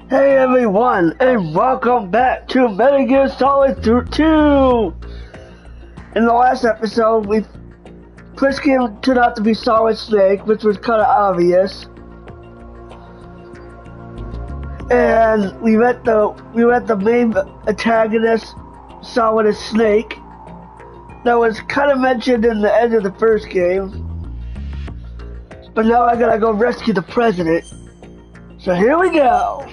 Hey everyone, and welcome back to Metal Gear Solid 2! In the last episode, first game turned out to be Solid Snake, which was kind of obvious. And we met the main antagonist, Solid Snake. That was kind of mentioned in the end of the first game. But now I gotta go rescue the president. So here we go!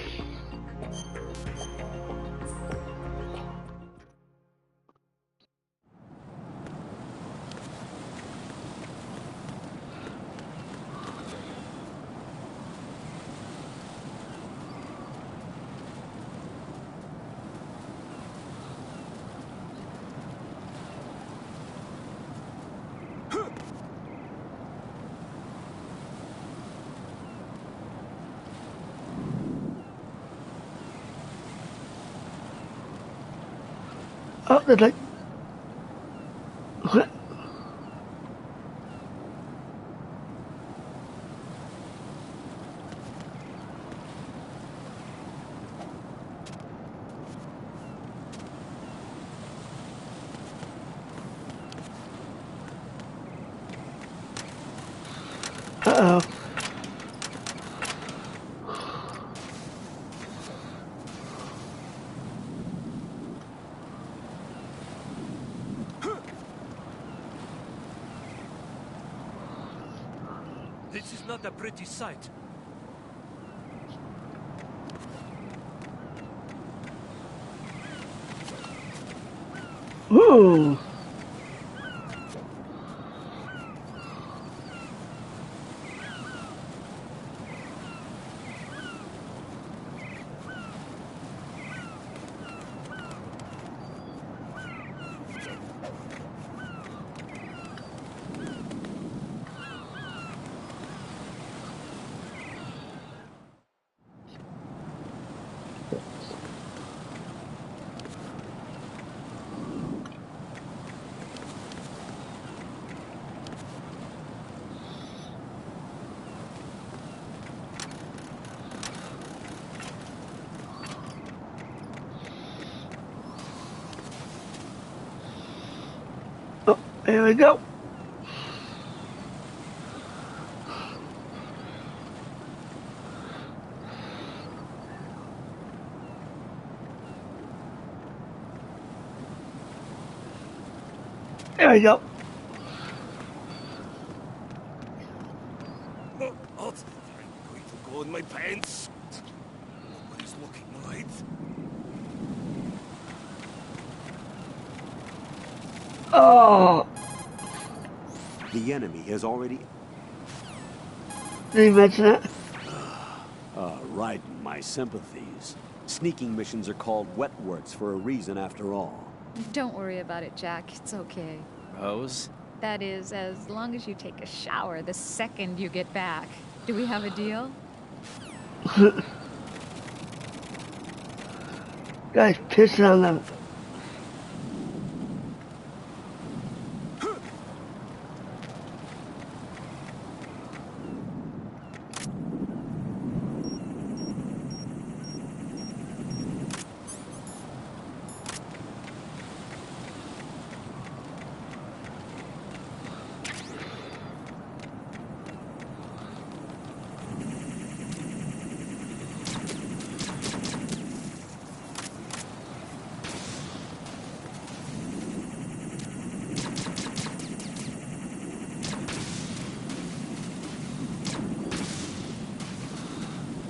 Oh, there's like... What? Uh-oh. This is not a pretty sight. Ooh. Oh, there we go. There we go. Oh, I'm going to go in my pants. Nobody's looking, right? Oh, The enemy has already... did you mention that? Right, my sympathies. Sneaking missions are called wet works for a reason after all. Don't worry about it, Jack. It's okay. Rose? That is, as long as you take a shower the second you get back. Do we have a deal? Guys pissing on them.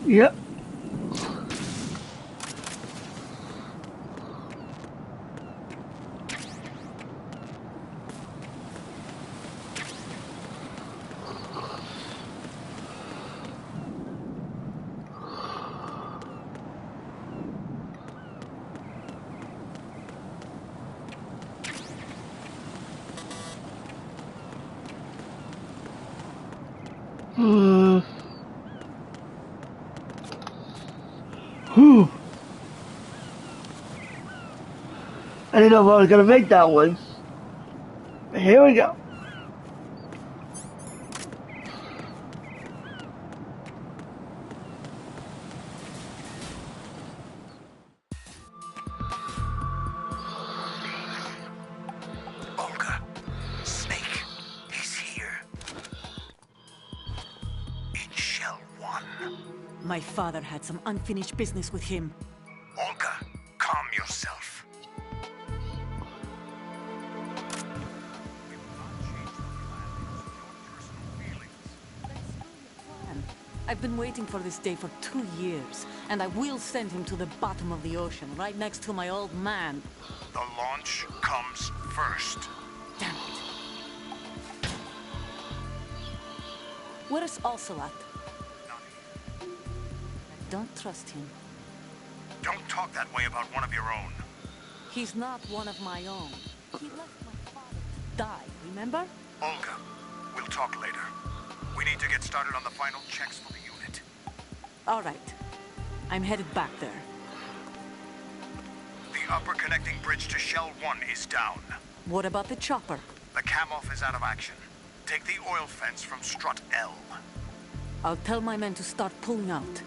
Yep. Whew. I didn't know if I was gonna make that one. But here we go. My father had some unfinished business with him. Olga, calm yourself. I've been waiting for this day for 2 years, and I will send him to the bottom of the ocean, right next to my old man. The launch comes first. Damn it. Where's Ocelot? I don't trust him. Don't talk that way about one of your own. He's not one of my own. He left my father to die, remember? Olga, we'll talk later. We need to get started on the final checks for the unit. All right. I'm headed back there. The upper connecting bridge to Shell 1 is down. What about the chopper? The cam-off is out of action. Take the oil fence from strut L. I'll tell my men to start pulling out.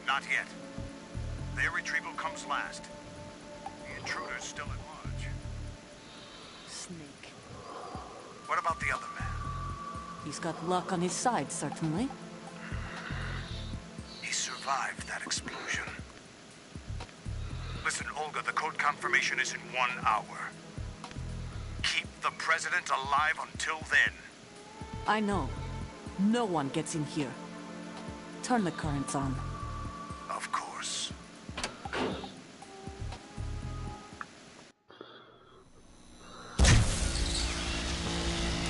Not yet. Their retrieval comes last. The intruder's still at large. Snake. What about the other man? He's got luck on his side, certainly. He survived that explosion. Listen, Olga, the code confirmation is in 1 hour. Keep the president alive until then. I know. No one gets in here. Turn the currents on. Of course.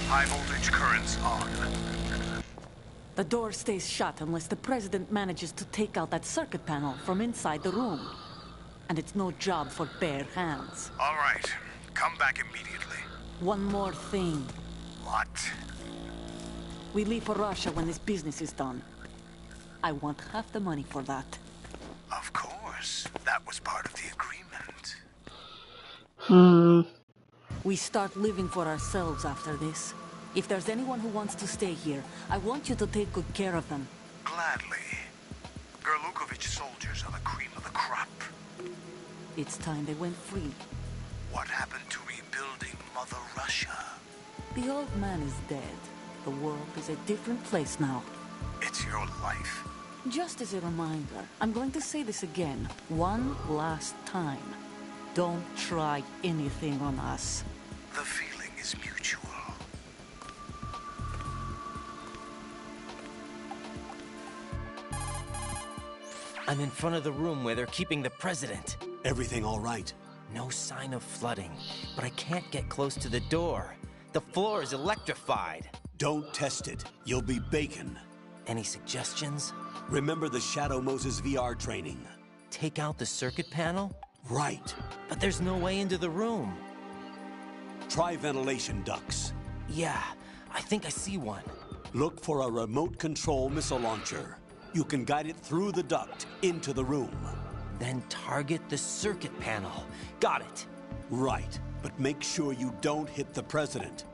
High voltage currents on. The door stays shut unless the president manages to take out that circuit panel from inside the room. And it's no job for bare hands. All right. Come back immediately. One more thing. What? We leave for Russia when this business is done. I want half the money for that. Of course. That was part of the agreement. We start living for ourselves after this. If there's anyone who wants to stay here, I want you to take good care of them. Gladly. Gerlukovich soldiers are the cream of the crop. It's time they went free. What happened to rebuilding Mother Russia? The old man is dead. The world is a different place now. It's your life. Just as a reminder, I'm going to say this again, one last time. Don't try anything on us. The feeling is mutual. I'm in front of the room where they're keeping the president. Everything all right? No sign of flooding, but I can't get close to the door. The floor is electrified. Don't test it. You'll be bacon. Any suggestions? Remember the Shadow Moses VR training? Take out the circuit panel? Right. But there's no way into the room. Try ventilation ducts. Yeah, I think I see one. Look for a remote control missile launcher. You can guide it through the duct into the room. Then target the circuit panel. Got it. Right, but make sure you don't hit the president.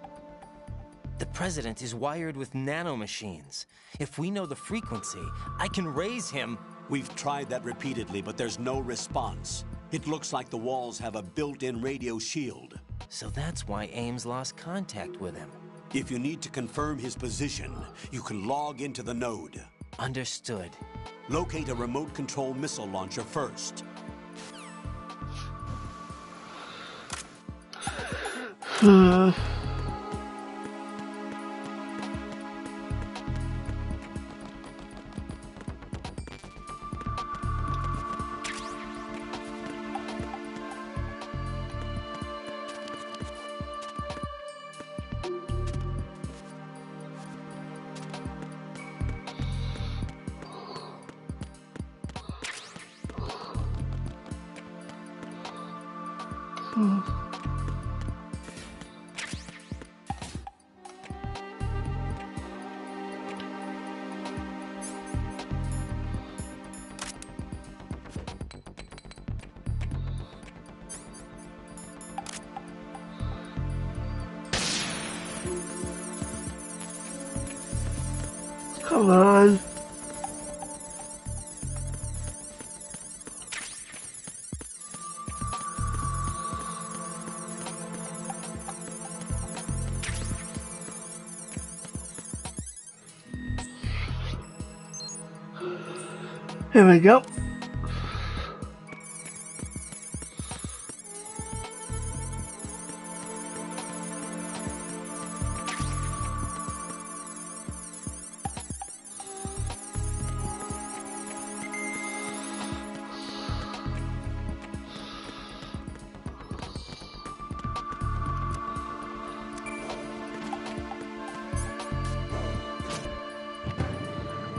The president is wired with nanomachines. If we know the frequency, I can raise him. We've tried that repeatedly, but there's no response. It looks like the walls have a built-in radio shield. So that's why Ames lost contact with him. If you need to confirm his position, you can log into the node. Understood. Locate a remote control missile launcher first. Come on. Here we go.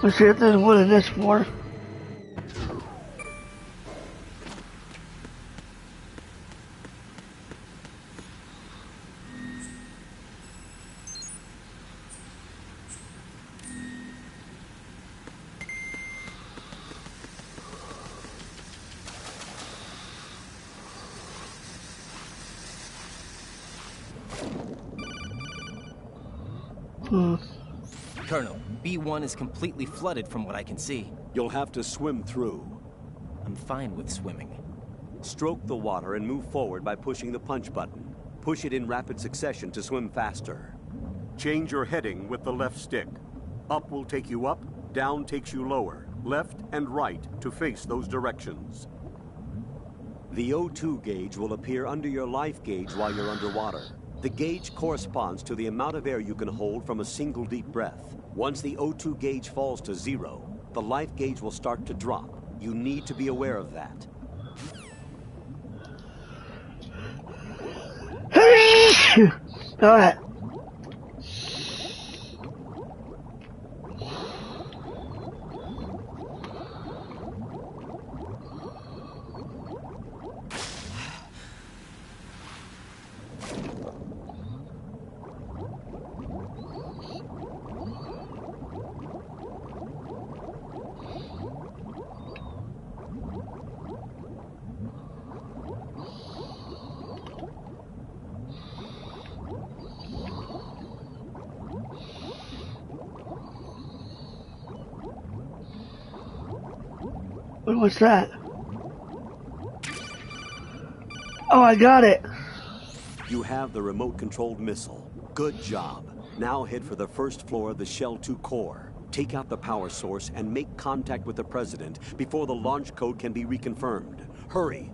Let's see if there's one in this floor. Colonel, B1 is completely flooded from what I can see. You'll have to swim through. I'm fine with swimming. Stroke the water and move forward by pushing the punch button. Push it in rapid succession to swim faster. Change your heading with the left stick. Up will take you up, down takes you lower, left and right to face those directions. The O2 gauge will appear under your life gauge while you're underwater. The gauge corresponds to the amount of air you can hold from a single deep breath. Once the O2 gauge falls to 0, the life gauge will start to drop. You need to be aware of that. Alright. What was that? Oh, I got it. You have the remote-controlled missile. Good job. Now head for the first floor of the Shell 2 core. Take out the power source and make contact with the President before the launch code can be reconfirmed. Hurry.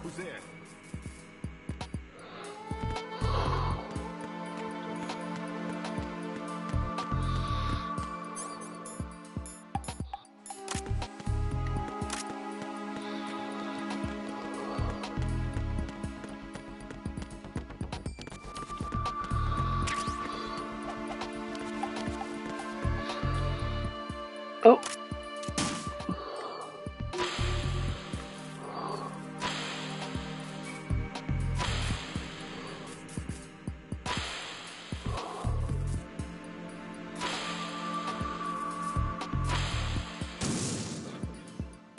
Who's there? Oh.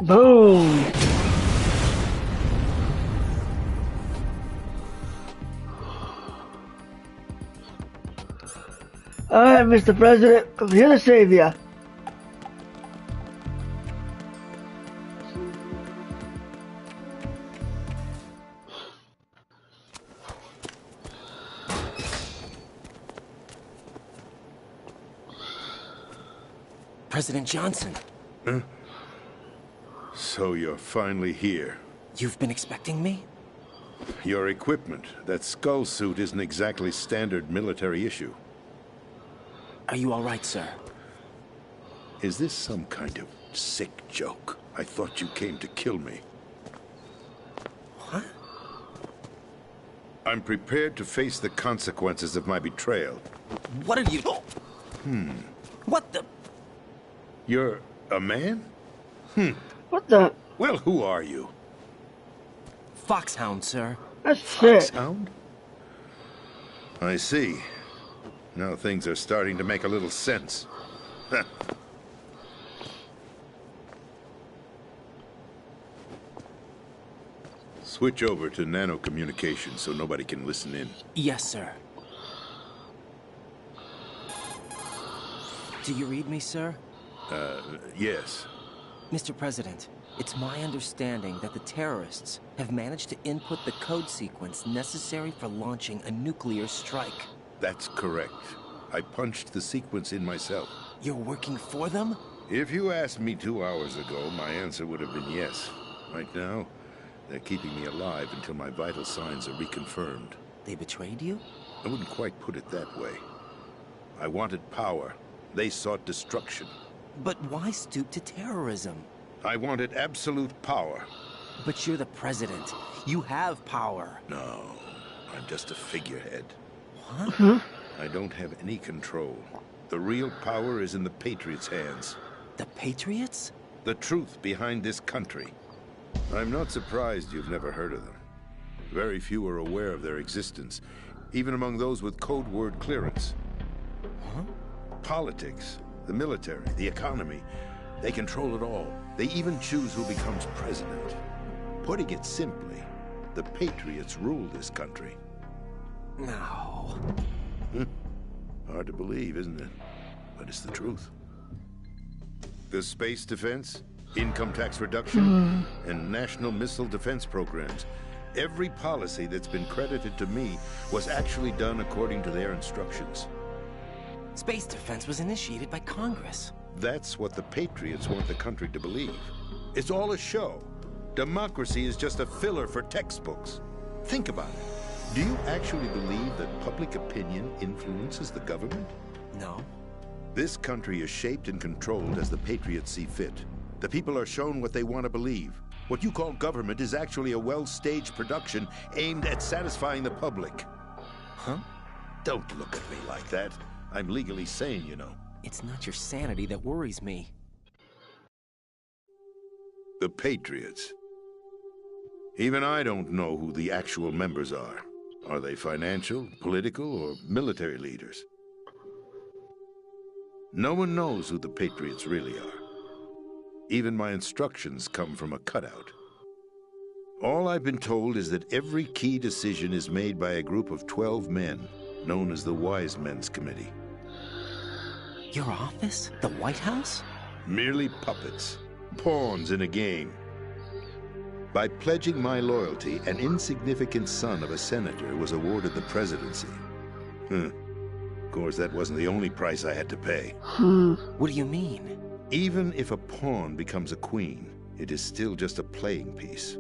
Boom. All right, Mr. President, I'm here to save you. President Johnson. Huh? So you're finally here. You've been expecting me? Your equipment, that skull suit isn't exactly standard military issue. Are you all right, sir? Is this some kind of sick joke? I thought you came to kill me. What? I'm prepared to face the consequences of my betrayal. What are you... What the... You're a man? What the? Well, who are you? Foxhound, sir. That's sick. Sound? I see. Now things are starting to make a little sense. Switch over to nano communication so nobody can listen in. Yes, sir. Do you read me, sir? Yes. Mr. President, it's my understanding that the terrorists have managed to input the code sequence necessary for launching a nuclear strike. That's correct. I punched the sequence in myself. You're working for them? If you asked me 2 hours ago, my answer would have been yes. Right now, they're keeping me alive until my vital signs are reconfirmed. They betrayed you? I wouldn't quite put it that way. I wanted power. They sought destruction. But why stoop to terrorism? I wanted absolute power. But you're the president. You have power. No, I'm just a figurehead. What? I don't have any control. The real power is in the Patriots' hands. The Patriots? The truth behind this country. I'm not surprised you've never heard of them. Very few are aware of their existence, even among those with code word clearance. Huh? Politics, the military, the economy, they control it all. They even choose who becomes president. Putting it simply, the Patriots rule this country. No. Hard to believe, isn't it? But it's the truth. The space defense, income tax reduction, and national missile defense programs. Every policy that's been credited to me was actually done according to their instructions. Space defense was initiated by Congress. That's what the Patriots want the country to believe. It's all a show. Democracy is just a filler for textbooks. Think about it. Do you actually believe that public opinion influences the government? No. This country is shaped and controlled as the Patriots see fit. The people are shown what they want to believe. What you call government is actually a well-staged production aimed at satisfying the public. Huh? Don't look at me like that. I'm legally sane, you know. It's not your sanity that worries me. The Patriots. Even I don't know who the actual members are. Are they financial, political, or military leaders? No one knows who the Patriots really are. Even my instructions come from a cutout. All I've been told is that every key decision is made by a group of 12 men, known as the Wise Men's Committee. Your office? The White House? Merely puppets, pawns in a game. By pledging my loyalty, an insignificant son of a senator was awarded the presidency. Of course, that wasn't the only price I had to pay. What do you mean? Even if a pawn becomes a queen, it is still just a playing piece.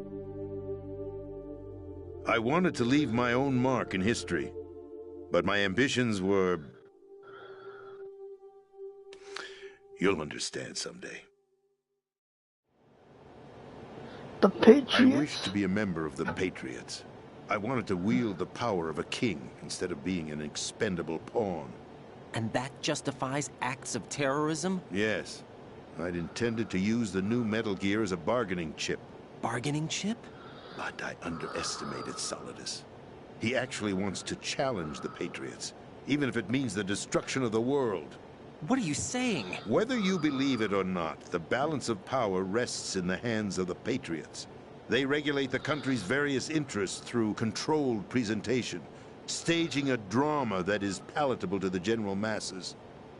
I wanted to leave my own mark in history, but my ambitions were... You'll understand someday. The Patriots? I wished to be a member of the Patriots. I wanted to wield the power of a king instead of being an expendable pawn. And that justifies acts of terrorism? Yes. I'd intended to use the new Metal Gear as a bargaining chip. Bargaining chip? But I underestimated Solidus. He actually wants to challenge the Patriots, even if it means the destruction of the world. What are you saying? Whether you believe it or not, the balance of power rests in the hands of the Patriots. They regulate the country's various interests through controlled presentation, staging a drama that is palatable to the general masses.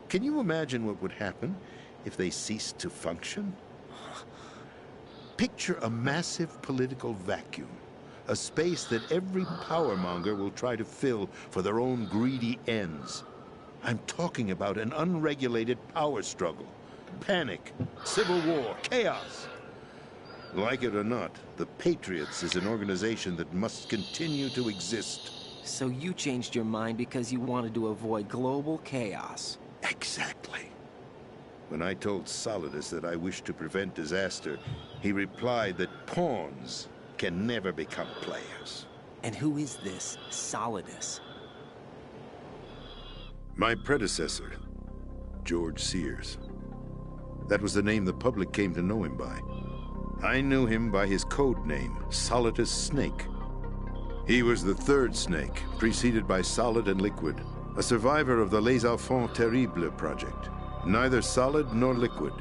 Can you imagine what would happen if they ceased to function? Picture a massive political vacuum, a space that every powermonger will try to fill for their own greedy ends. I'm talking about an unregulated power struggle, panic, civil war, chaos. Like it or not, the Patriots is an organization that must continue to exist. So you changed your mind because you wanted to avoid global chaos. Exactly. When I told Solidus that I wished to prevent disaster, he replied that pawns can never become players. And who is this Solidus? My predecessor, George Sears. That was the name the public came to know him by. I knew him by his code name, Solidus Snake. He was the third Snake, preceded by Solid and Liquid, a survivor of the Les Enfants Terribles project. Neither solid nor liquid,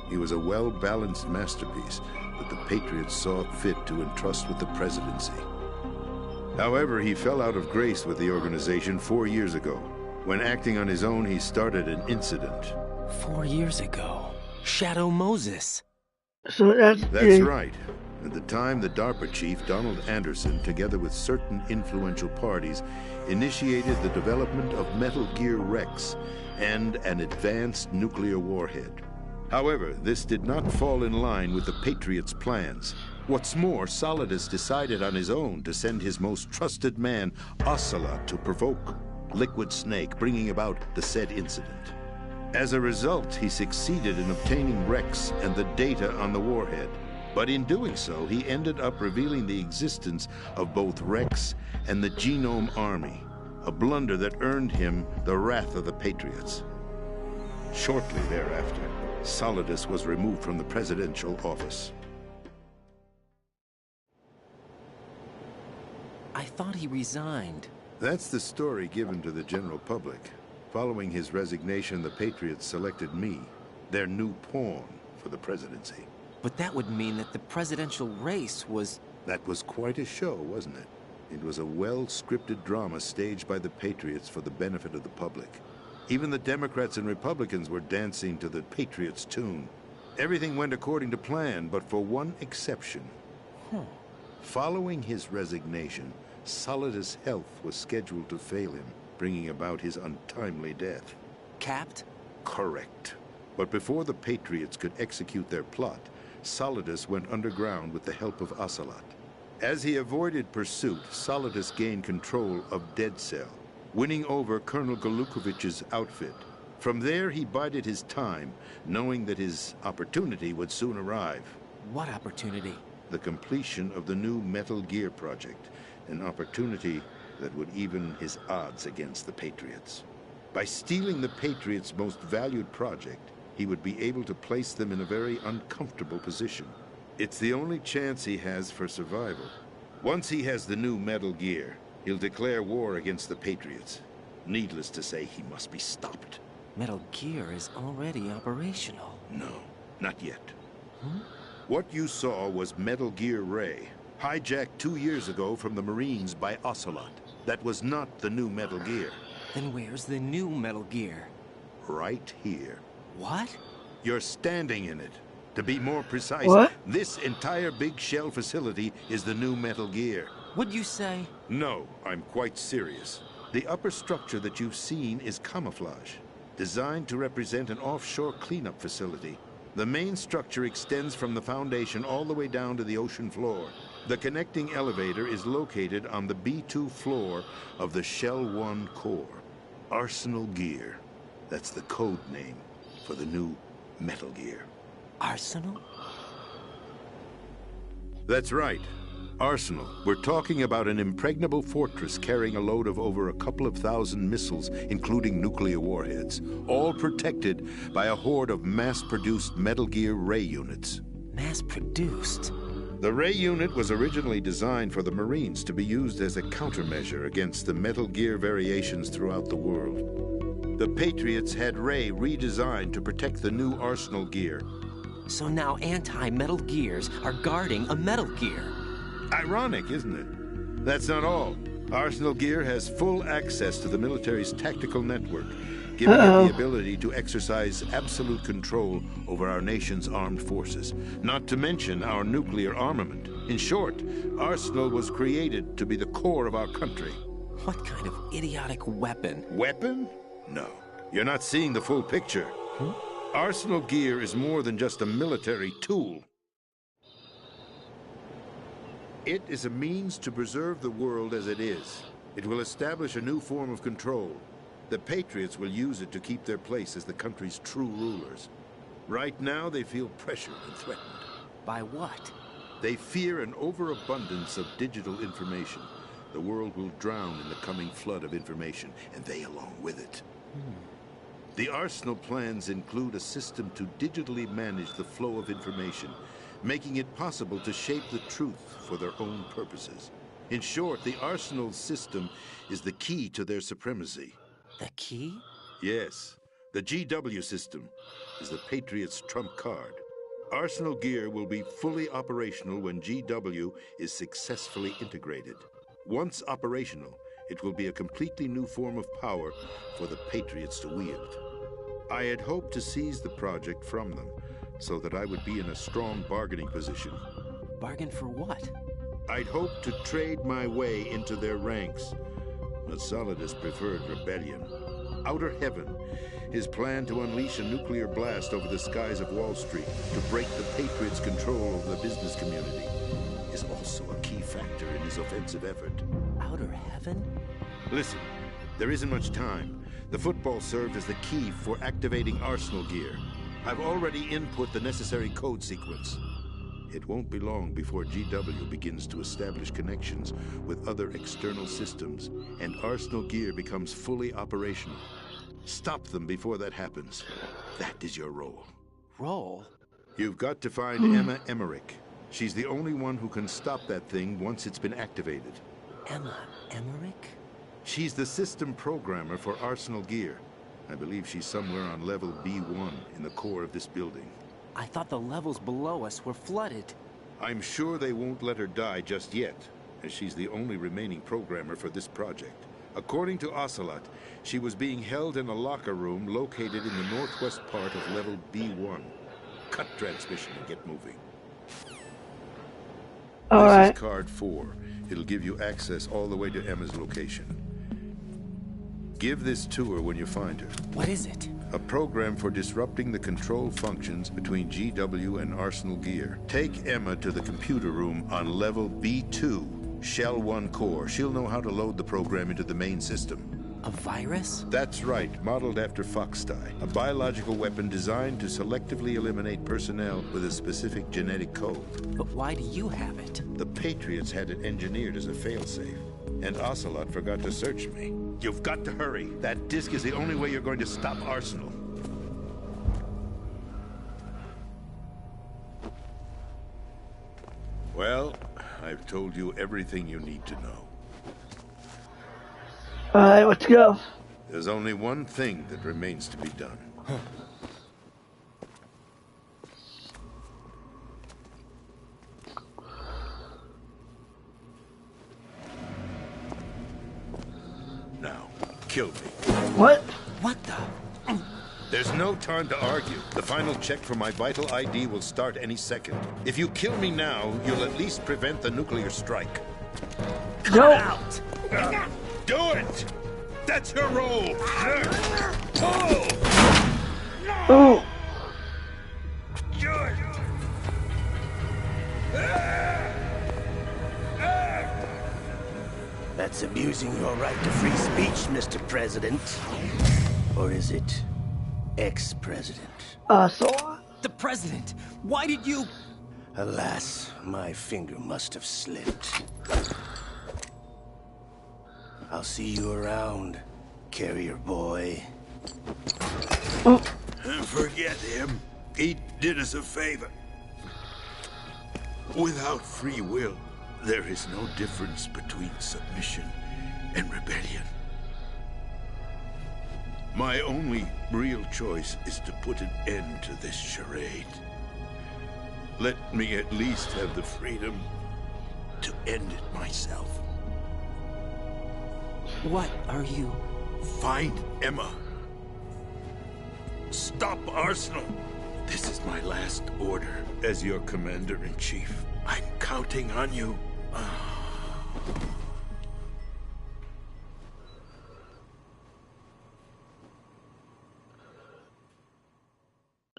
he was a well-balanced masterpiece that the Patriots saw fit to entrust with the presidency. However, he fell out of grace with the organization 4 years ago. When acting on his own, he started an incident. 4 years ago. Shadow Moses. So That's right. At the time, the DARPA chief, Donald Anderson, together with certain influential parties, initiated the development of Metal Gear Rex and an advanced nuclear warhead. However, this did not fall in line with the Patriots' plans. What's more, Solidus decided on his own to send his most trusted man, Ocelot, to provoke Liquid Snake, bringing about the said incident. As a result, he succeeded in obtaining Rex and the data on the warhead. But in doing so, he ended up revealing the existence of both Rex and the Genome Army, a blunder that earned him the wrath of the Patriots. Shortly thereafter, Solidus was removed from the presidential office. I thought he resigned. That's the story given to the general public. Following his resignation, the Patriots selected me, their new pawn, for the presidency. But that would mean that the presidential race was... That was quite a show, wasn't it? It was a well-scripted drama staged by the Patriots for the benefit of the public. Even the Democrats and Republicans were dancing to the Patriots' tune. Everything went according to plan, but for one exception. Following his resignation, Solidus' health was scheduled to fail him, bringing about his untimely death. Capped? Correct. But before the Patriots could execute their plot, Solidus went underground with the help of Ocelot. As he avoided pursuit, Solidus gained control of Dead Cell, winning over Colonel Golukovich's outfit. From there, he bided his time, knowing that his opportunity would soon arrive. What opportunity? The completion of the new Metal Gear project, an opportunity that would even his odds against the Patriots. By stealing the Patriots' most valued project, he would be able to place them in a very uncomfortable position. It's the only chance he has for survival. Once he has the new Metal Gear, he'll declare war against the Patriots. Needless to say, he must be stopped. Metal Gear is already operational. No, not yet. What you saw was Metal Gear Ray, hijacked 2 years ago from the Marines by Ocelot. That was not the new Metal Gear. Then where's the new Metal Gear? Right here. What? You're standing in it. To be more precise, What? this entire big shell facility is the new Metal Gear. What'd you say? No, I'm quite serious. The upper structure that you've seen is camouflage, designed to represent an offshore cleanup facility. The main structure extends from the foundation all the way down to the ocean floor. The connecting elevator is located on the B2 floor of the Shell 1 core. Arsenal Gear. That's the code name for the new Metal Gear. Arsenal? That's right. Arsenal. We're talking about an impregnable fortress carrying a load of over a couple of thousand missiles, including nuclear warheads, all protected by a horde of mass-produced Metal Gear Ray units. Mass-produced? The Ray unit was originally designed for the Marines to be used as a countermeasure against the Metal Gear variations throughout the world. The Patriots had Ray redesigned to protect the new Arsenal Gear. So now anti-Metal Gears are guarding a Metal Gear. Ironic, isn't it? That's not all. Arsenal Gear has full access to the military's tactical network, giving it the ability to exercise absolute control over our nation's armed forces, not to mention our nuclear armament. In short, Arsenal was created to be the core of our country. What kind of idiotic weapon? Weapon? No. You're not seeing the full picture. Arsenal Gear is more than just a military tool. It is a means to preserve the world as it is. It will establish a new form of control. The Patriots will use it to keep their place as the country's true rulers. Right now, they feel pressured and threatened. By what? They fear an overabundance of digital information. The world will drown in the coming flood of information, and they along with it. The Arsenal plans include a system to digitally manage the flow of information, making it possible to shape the truth for their own purposes. In short, the Arsenal system is the key to their supremacy. The key? Yes, the GW system is the Patriots' trump card. Arsenal gear will be fully operational when GW is successfully integrated. Once operational, it will be a completely new form of power for the Patriots to wield. I had hoped to seize the project from them, so that I would be in a strong bargaining position. Bargain for what? I'd hoped to trade my way into their ranks, but Solidus preferred rebellion. Outer Heaven, his plan to unleash a nuclear blast over the skies of Wall Street to break the Patriots' control over the business community, is also a key factor in his offensive effort. Outer Heaven? Listen, there isn't much time. The football served as the key for activating Arsenal gear. I've already input the necessary code sequence. It won't be long before GW begins to establish connections with other external systems, and Arsenal gear becomes fully operational. Stop them before that happens. That is your role. Role? You've got to find Emma Emmerich. She's the only one who can stop that thing once it's been activated. Emma Emmerich? She's the system programmer for Arsenal gear. I believe she's somewhere on level B1 in the core of this building. I thought the levels below us were flooded. I'm sure they won't let her die just yet, as she's the only remaining programmer for this project. According to Ocelot, she was being held in a locker room located in the northwest part of level B1. Cut transmission and get moving. This is card 4. It'll give you access all the way to Emma's location. Give this to her when you find her. What is it? A program for disrupting the control functions between GW and Arsenal gear. Take Emma to the computer room on level B2, Shell 1 core. She'll know how to load the program into the main system. A virus? That's right, modeled after Foxdie. A biological weapon designed to selectively eliminate personnel with a specific genetic code. But why do you have it? The Patriots had it engineered as a failsafe, and Ocelot forgot to search me. You've got to hurry. That disk is the only way you're going to stop Arsenal. Well, I've told you everything you need to know. Alright, let's go. There's only one thing that remains to be done. Now, kill me. What? What the? There's no time to argue. The final check for my vital ID will start any second. If you kill me now, you'll at least prevent the nuclear strike. No. Out! Do it! That's your role! Pull! Oh. That's abusing your right to free speech, Mr. President. Or is it ex-president? So The president! Why did you... Alas, my finger must have slipped. I'll see you around, carrier boy. Forget him. He did us a favor. Without free will, there is no difference between submission and rebellion. My only real choice is to put an end to this charade. Let me at least have the freedom to end it myself. What are you... Find Emma. Stop Arsenal. This is my last order as your commander-in-chief. I'm counting on you.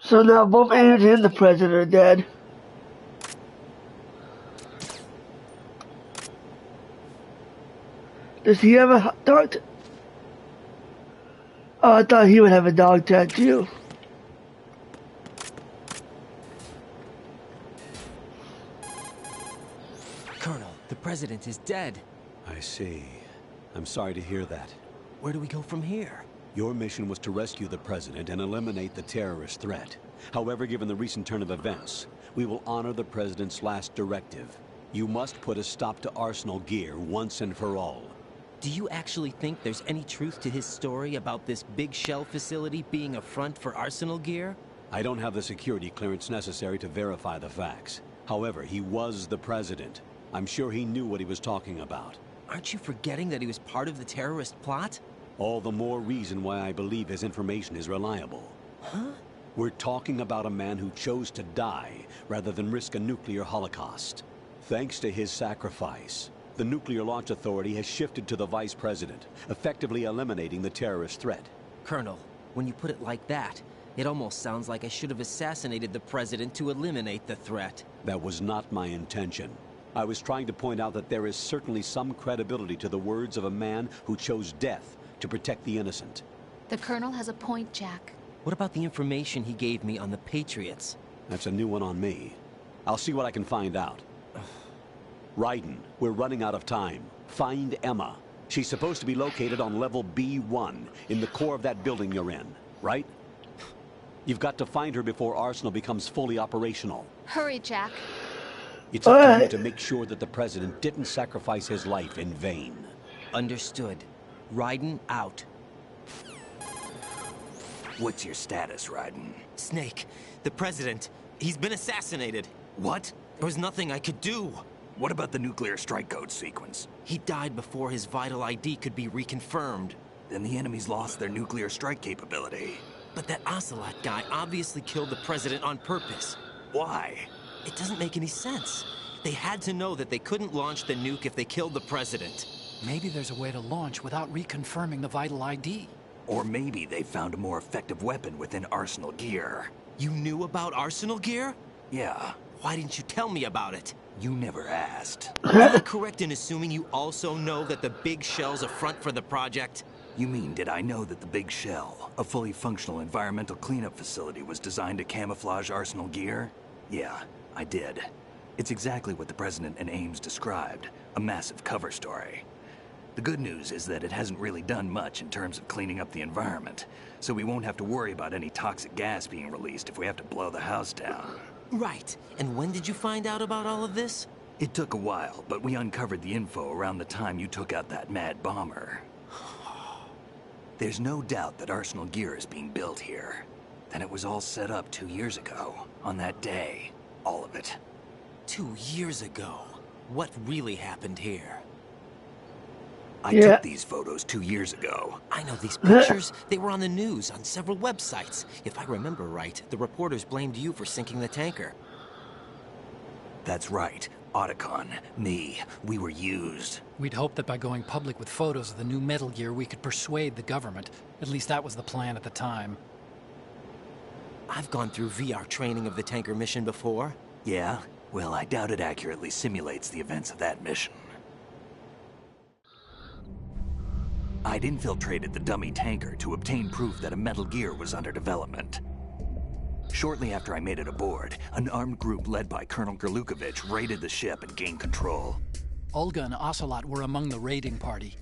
So now both Andrew and the president are dead. Does he have a dog? Oh, I thought he would have a dog tattoo. Colonel, the president is dead. I see. I'm sorry to hear that. Where do we go from here? Your mission was to rescue the President and eliminate the terrorist threat. However, given the recent turn of events, we will honor the President's last directive. You must put a stop to Arsenal Gear once and for all. Do you actually think there's any truth to his story about this big shell facility being a front for Arsenal Gear? I don't have the security clearance necessary to verify the facts. However, he was the President. I'm sure he knew what he was talking about. Aren't you forgetting that he was part of the terrorist plot? All the more reason why I believe his information is reliable. Huh? We're talking about a man who chose to die rather than risk a nuclear holocaust. Thanks to his sacrifice, the Nuclear Launch Authority has shifted to the Vice President, effectively eliminating the terrorist threat. Colonel, when you put it like that, it almost sounds like I should have assassinated the President to eliminate the threat. That was not my intention. I was trying to point out that there is certainly some credibility to the words of a man who chose death to protect the innocent. The Colonel has a point, Jack. What about the information he gave me on the Patriots? That's a new one on me. I'll see what I can find out. Raiden, we're running out of time. Find Emma. She's supposed to be located on level B1, in the core of that building you're in, right? You've got to find her before Arsenal becomes fully operational. Hurry, Jack. It's up to you to make sure that the President didn't sacrifice his life in vain. Understood. Raiden out. What's your status, Raiden? Snake, the President, he's been assassinated. What? There was nothing I could do. What about the nuclear strike code sequence? He died before his vital ID could be reconfirmed. Then the enemy's lost their nuclear strike capability. But that Ocelot guy obviously killed the President on purpose. Why? It doesn't make any sense. They had to know that they couldn't launch the nuke if they killed the President. Maybe there's a way to launch without reconfirming the vital ID. Or maybe they found a more effective weapon within Arsenal Gear. You knew about Arsenal Gear? Yeah. Why didn't you tell me about it? You never asked. Am I correct in assuming you also know that the Big Shell's a front for the project? You mean, did I know that the Big Shell, a fully functional environmental cleanup facility, was designed to camouflage Arsenal Gear? Yeah, I did. It's exactly what the President and Ames described, a massive cover story. The good news is that it hasn't really done much in terms of cleaning up the environment, so we won't have to worry about any toxic gas being released if we have to blow the house down. Right. And when did you find out about all of this? It took a while, but we uncovered the info around the time you took out that mad bomber. There's no doubt that Arsenal Gear is being built here. Then it was all set up 2 years ago, on that day. All of it. 2 years ago? What really happened here? I took these photos 2 years ago. I know these pictures. They were on the news, on several websites. If I remember right, the reporters blamed you for sinking the tanker. That's right. Otacon, me, we were used. We'd hoped that by going public with photos of the new Metal Gear, we could persuade the government. At least that was the plan at the time. I've gone through VR training of the tanker mission before. Yeah? Well, I doubt it accurately simulates the events of that mission. I'd infiltrated the dummy tanker to obtain proof that a Metal Gear was under development. Shortly after I made it aboard, an armed group led by Colonel Gurlukovich raided the ship and gained control. Olga and Ocelot were among the raiding party.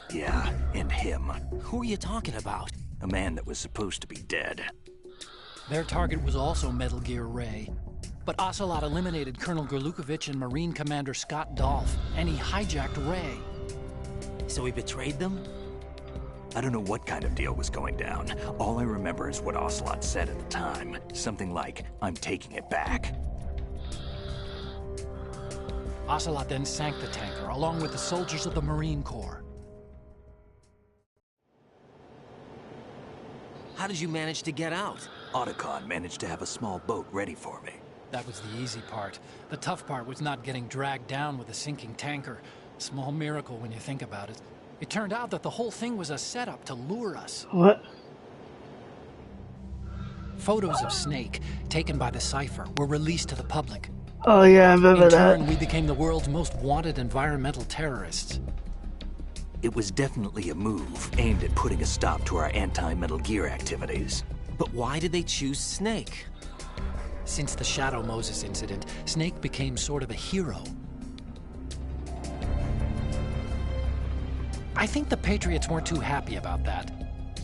Yeah, and him. Who are you talking about? A man that was supposed to be dead. Their target was also Metal Gear Ray. But Ocelot eliminated Colonel Gurlukovich and Marine Commander Scott Dolph, and he hijacked Ray. So he betrayed them? I don't know what kind of deal was going down. All I remember is what Ocelot said at the time. Something like, "I'm taking it back." Ocelot then sank the tanker, along with the soldiers of the Marine Corps. How did you manage to get out? Otacon managed to have a small boat ready for me. That was the easy part. The tough part was not getting dragged down with a sinking tanker. Small miracle when you think about it. It turned out that the whole thing was a setup to lure us. What? Photos of Snake, taken by the Cypher, were released to the public. Oh yeah, I remember that. In turn, we became the world's most wanted environmental terrorists. It was definitely a move aimed at putting a stop to our anti-Metal Gear activities. But why did they choose Snake? Since the Shadow Moses incident, Snake became sort of a hero. I think the Patriots weren't too happy about that.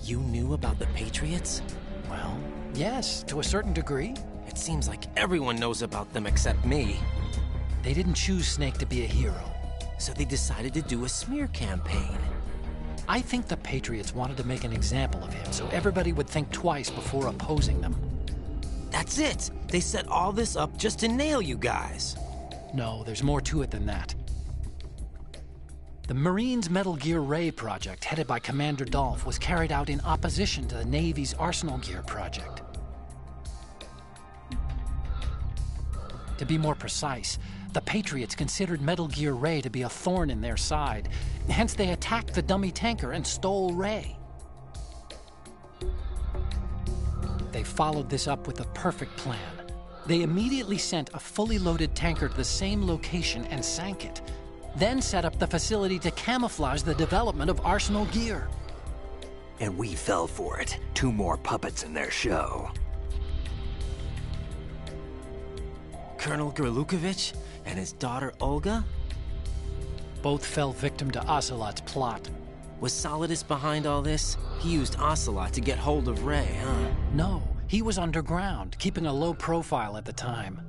You knew about the Patriots? Well, yes, to a certain degree. It seems like everyone knows about them except me. They didn't choose Snake to be a hero. So they decided to do a smear campaign. I think the Patriots wanted to make an example of him so everybody would think twice before opposing them. That's it! They set all this up just to nail you guys. No, there's more to it than that. The Marines' Metal Gear Ray project, headed by Commander Dolph, was carried out in opposition to the Navy's Arsenal Gear project. To be more precise, the Patriots considered Metal Gear Ray to be a thorn in their side. Hence, they attacked the dummy tanker and stole Ray. They followed this up with a perfect plan. They immediately sent a fully loaded tanker to the same location and sank it. Then set up the facility to camouflage the development of Arsenal Gear. And we fell for it. 2 more puppets in their show. Colonel Gerlukovich and his daughter Olga? Both fell victim to Ocelot's plot. Was Solidus behind all this? He used Ocelot to get hold of Ray, huh? No, he was underground, keeping a low profile at the time.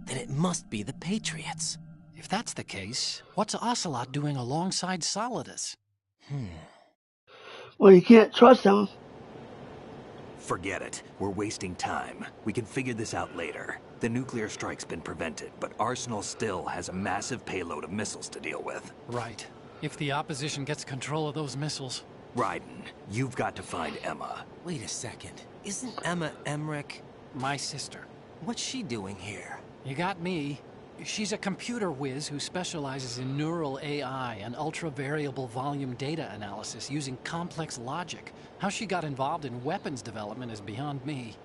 Then it must be the Patriots. If that's the case, what's Ocelot doing alongside Solidus? Well, you can't trust him. Forget it. We're wasting time. We can figure this out later. The nuclear strike's been prevented, but Arsenal still has a massive payload of missiles to deal with. Right. If the opposition gets control of those missiles... Raiden, you've got to find Emma. Wait a second. Isn't Emma Emmerich... My sister. What's she doing here? You got me. She's a computer whiz who specializes in neural AI and ultra-variable volume data analysis using complex logic. How she got involved in weapons development is beyond me.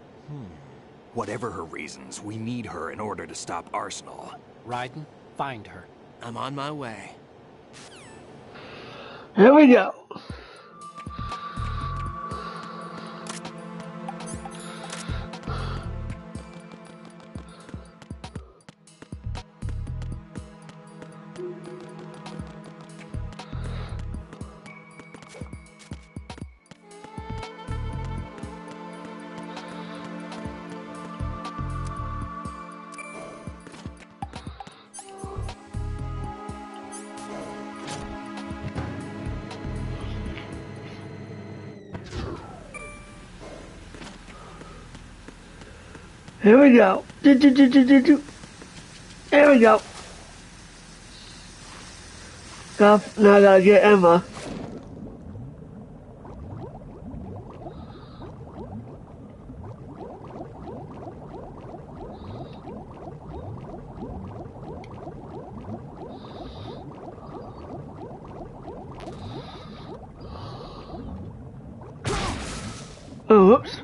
Whatever her reasons, we need her in order to stop Arsenal. Raiden, find her. I'm on my way. Here we go. Here we go. Here we go. Now I gotta get Emma. Oh, whoops.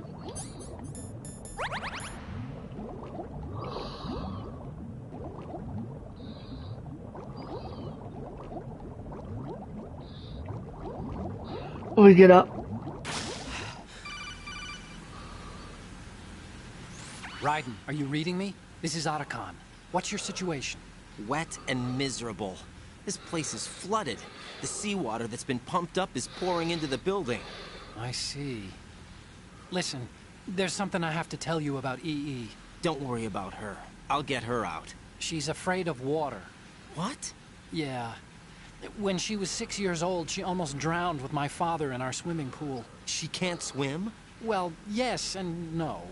Let me get up. Raiden, are you reading me? This is Otacon. What's your situation? Wet and miserable. This place is flooded. The seawater that's been pumped up is pouring into the building. I see. Listen, there's something I have to tell you about EE. Don't worry about her. I'll get her out. She's afraid of water. What? Yeah. When she was 6 years old, she almost drowned with my father in our swimming pool. She can't swim? Well, yes and no.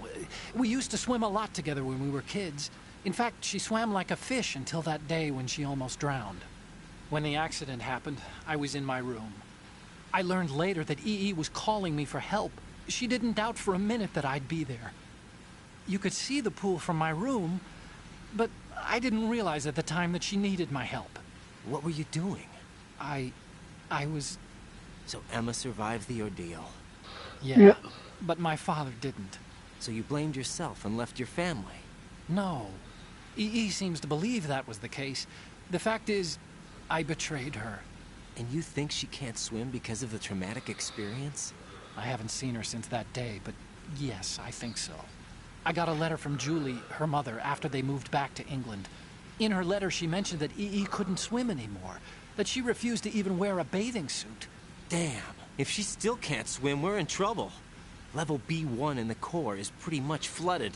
We used to swim a lot together when we were kids. In fact, she swam like a fish until that day when she almost drowned. When the accident happened, I was in my room. I learned later that EE was calling me for help. She didn't doubt for a minute that I'd be there. You could see the pool from my room, but I didn't realize at the time that she needed my help. What were you doing? I was... So Emma survived the ordeal. Yeah, but my father didn't. So you blamed yourself and left your family? No. EE seems to believe that was the case. The fact is, I betrayed her. And you think she can't swim because of the traumatic experience? I haven't seen her since that day, but yes, I think so. I got a letter from Julie, her mother, after they moved back to England. In her letter, she mentioned that EE couldn't swim anymore. that she refused to even wear a bathing suit. Damn, if she still can't swim, we're in trouble. Level B1 in the core is pretty much flooded.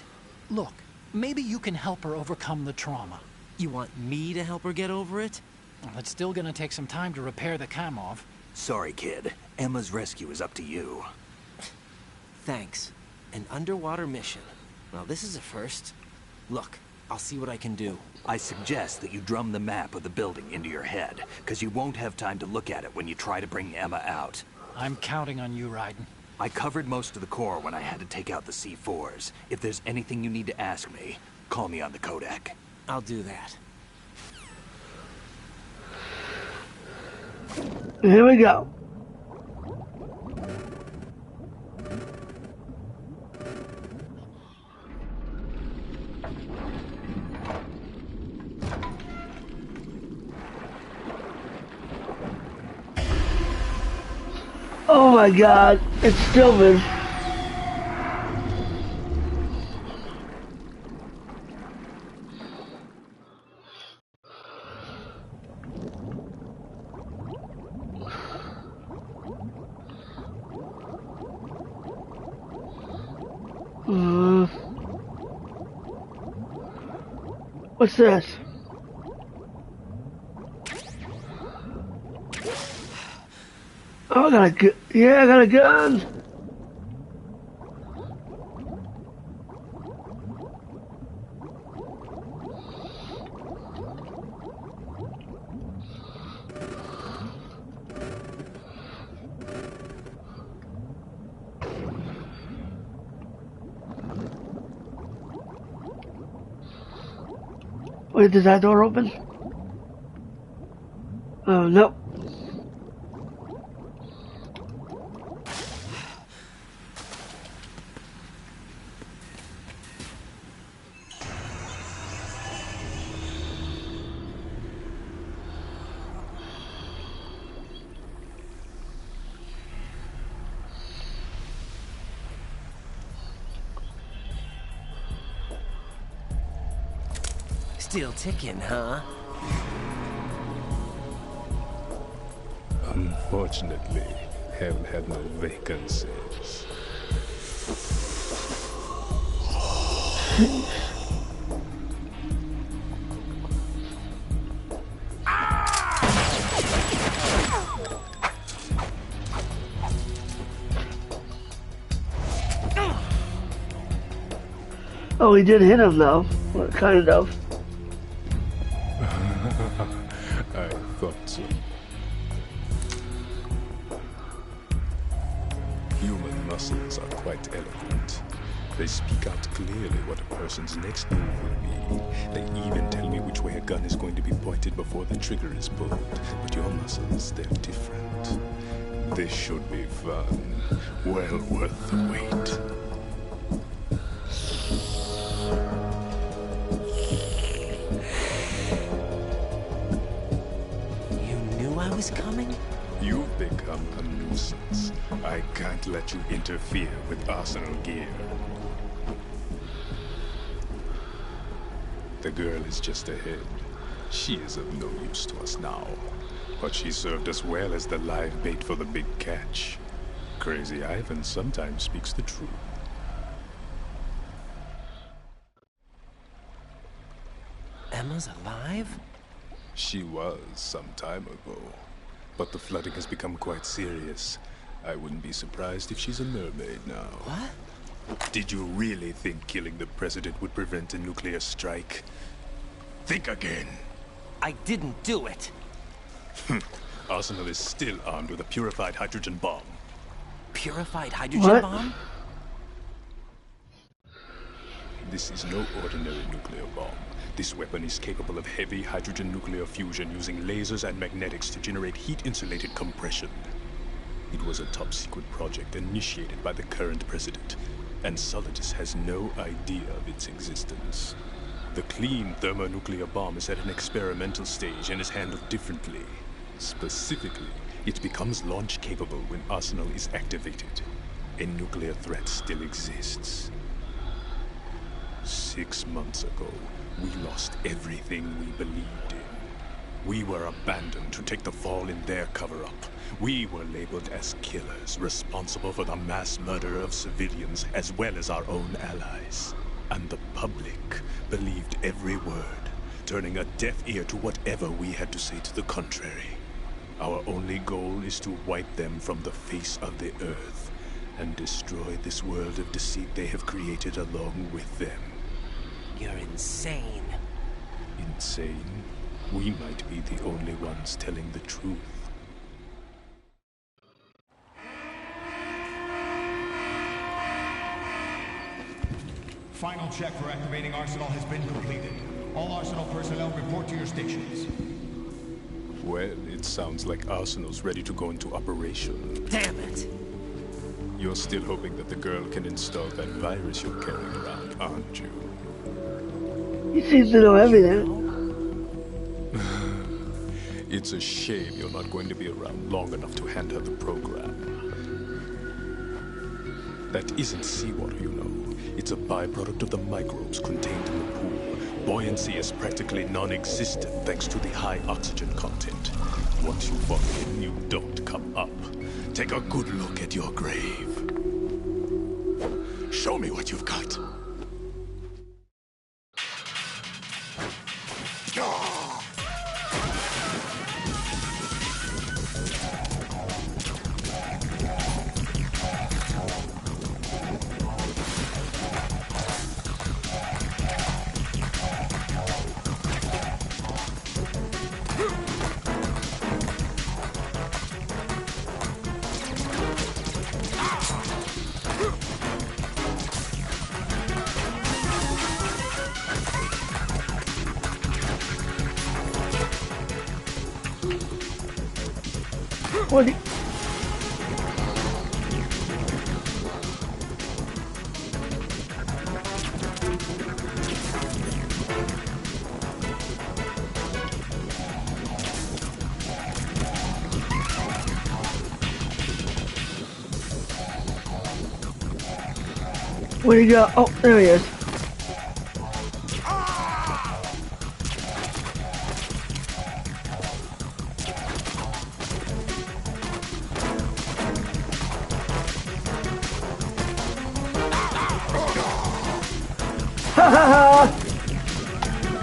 Look, maybe you can help her overcome the trauma. You want me to help her get over it? Well, it's still gonna take some time to repair the Kamov. Sorry, kid. Emma's rescue is up to you. Thanks. An underwater mission. Well, this is a first. Look, I'll see what I can do. I suggest that you drum the map of the building into your head, because you won't have time to look at it when you try to bring Emma out. I'm counting on you, Raiden. I covered most of the core when I had to take out the C4s. If there's anything you need to ask me, call me on the Codec. I'll do that. Here we go. Oh my God, it's Stillman. What's this? Oh, I got a gun. Yeah, I got a gun. Wait, does that door open? Oh, nope. Still ticking, huh? Unfortunately, haven't had no vacancies. Oh, he did hit him though. Well, kind of. I thought so. Human muscles are quite eloquent. They speak out clearly what a person's next move will be. They even tell me which way a gun is going to be pointed before the trigger is pulled. But your muscles, they're different. This should be fun. Well worth the wait. Was coming? You've become a nuisance. I can't let you interfere with Arsenal gear. The girl is just ahead. She is of no use to us now. But she served us well as the live bait for the big catch. Crazy Ivan sometimes speaks the truth. Emma's alive? She was some time ago. But the flooding has become quite serious. I wouldn't be surprised if she's a mermaid now. What? Did you really think killing the president would prevent a nuclear strike? Think again. I didn't do it. Arsenal is still armed with a purified hydrogen bomb. Purified hydrogen bomb? This is no ordinary nuclear bomb. This weapon is capable of heavy hydrogen nuclear fusion using lasers and magnetics to generate heat-insulated compression. It was a top-secret project initiated by the current president, and Solidus has no idea of its existence. The clean thermonuclear bomb is at an experimental stage and is handled differently. Specifically, it becomes launch-capable when Arsenal is activated. A nuclear threat still exists. 6 months ago, we lost everything we believed in. We were abandoned to take the fall in their cover-up. We were labeled as killers, responsible for the mass murder of civilians as well as our own allies. And the public believed every word, turning a deaf ear to whatever we had to say to the contrary. Our only goal is to wipe them from the face of the earth and destroy this world of deceit they have created along with them. You're insane. Insane? We might be the only ones telling the truth. Final check for activating Arsenal has been completed. All Arsenal personnel report to your stations. Well, it sounds like Arsenal's ready to go into operation. Damn it! You're still hoping that the girl can install that virus you're carrying around, aren't you? He seems to know everything. It's a shame you're not going to be around long enough to hand her the program. That isn't seawater, you know. It's a byproduct of the microbes contained in the pool. Buoyancy is practically non-existent thanks to the high oxygen content. Once you fall in, you don't come up. Take a good look at your grave. Show me what you've got. What? Where'd he go? Oh, there he is.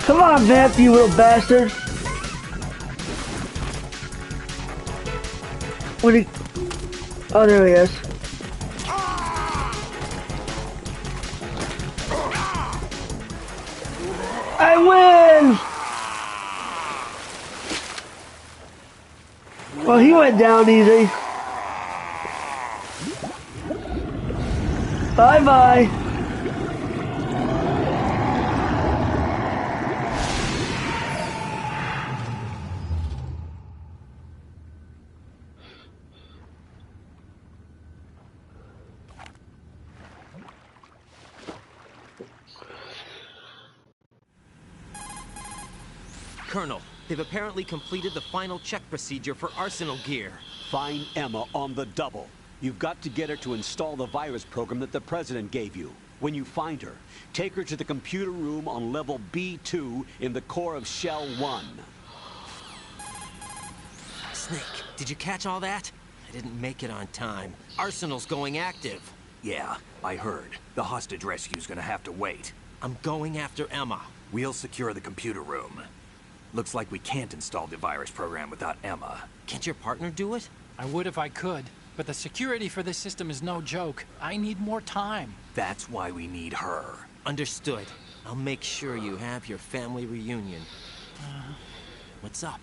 Come on, Vamp, you little bastard. What he... Oh, there he is. I win! Well, he went down easy. Bye-bye. Colonel, they've apparently completed the final check procedure for Arsenal gear. Find Emma on the double. You've got to get her to install the virus program that the President gave you. When you find her, take her to the computer room on level B2 in the core of Shell 1. Snake, did you catch all that? I didn't make it on time. Arsenal's going active. Yeah, I heard. The hostage rescue's gonna have to wait. I'm going after Emma. We'll secure the computer room. Looks like we can't install the virus program without Emma. Can't your partner do it? I would if I could, but the security for this system is no joke. I need more time. That's why we need her. Understood. I'll make sure you have your family reunion. What's up?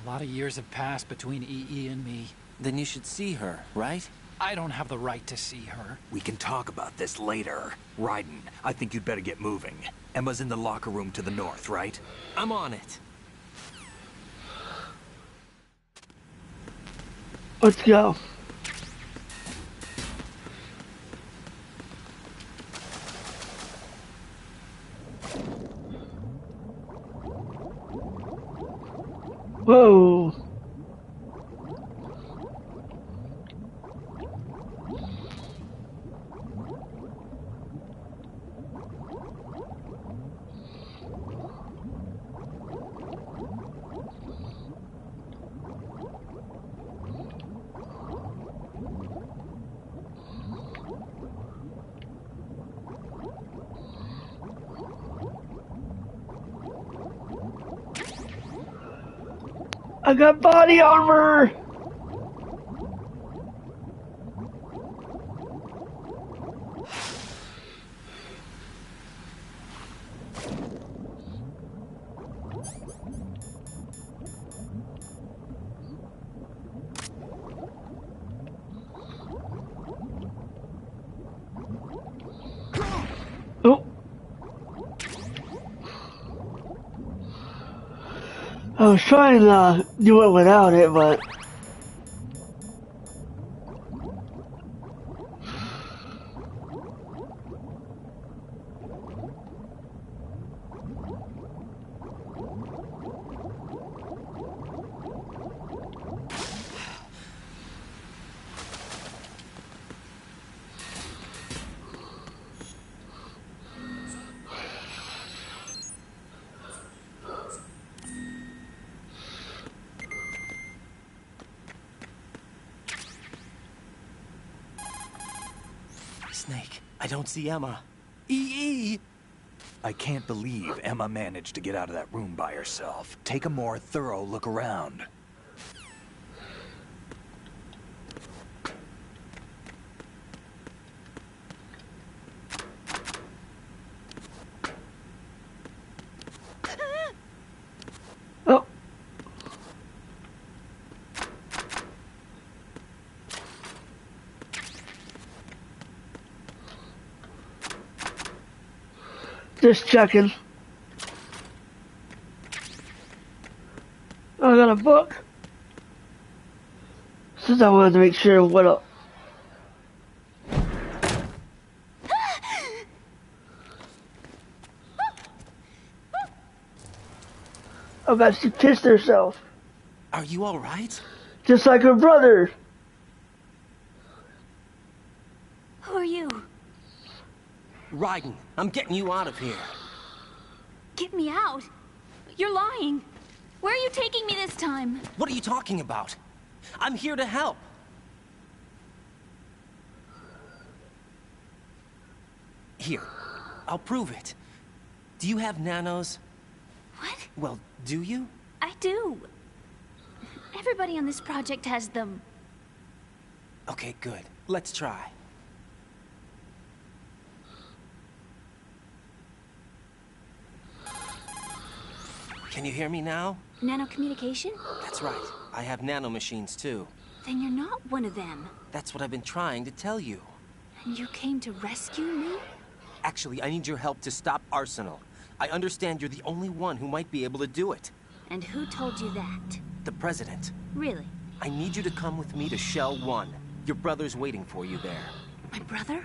A lot of years have passed between EE and me. Then you should see her, right? I don't have the right to see her. We can talk about this later. Raiden, I think you'd better get moving. Emma's in the locker room to the north, right? I'm on it. Let's go. Whoa. I got body armor! Oh. I was trying to do it without it, but... Snake, I don't see Emma. I can't believe Emma managed to get out of that room by herself. Take a more thorough look around. Oh. Just checking. Oh, I got a book. Since I wanted to make sure what up. Oh god, she pissed herself. Are you alright? Just like her brother. Who are you? Raiden, I'm getting you out of here. Get me out? You're lying. Where are you taking me this time? What are you talking about? I'm here to help. Here, I'll prove it. Do you have nanos? What? Well, do you? I do. Everybody on this project has them. Okay, good. Let's try. Can you hear me now? Nanocommunication? That's right. I have nanomachines too. Then you're not one of them. That's what I've been trying to tell you. And you came to rescue me? Actually, I need your help to stop Arsenal. I understand you're the only one who might be able to do it. And who told you that? The President. Really? I need you to come with me to Shell 1. Your brother's waiting for you there. My brother?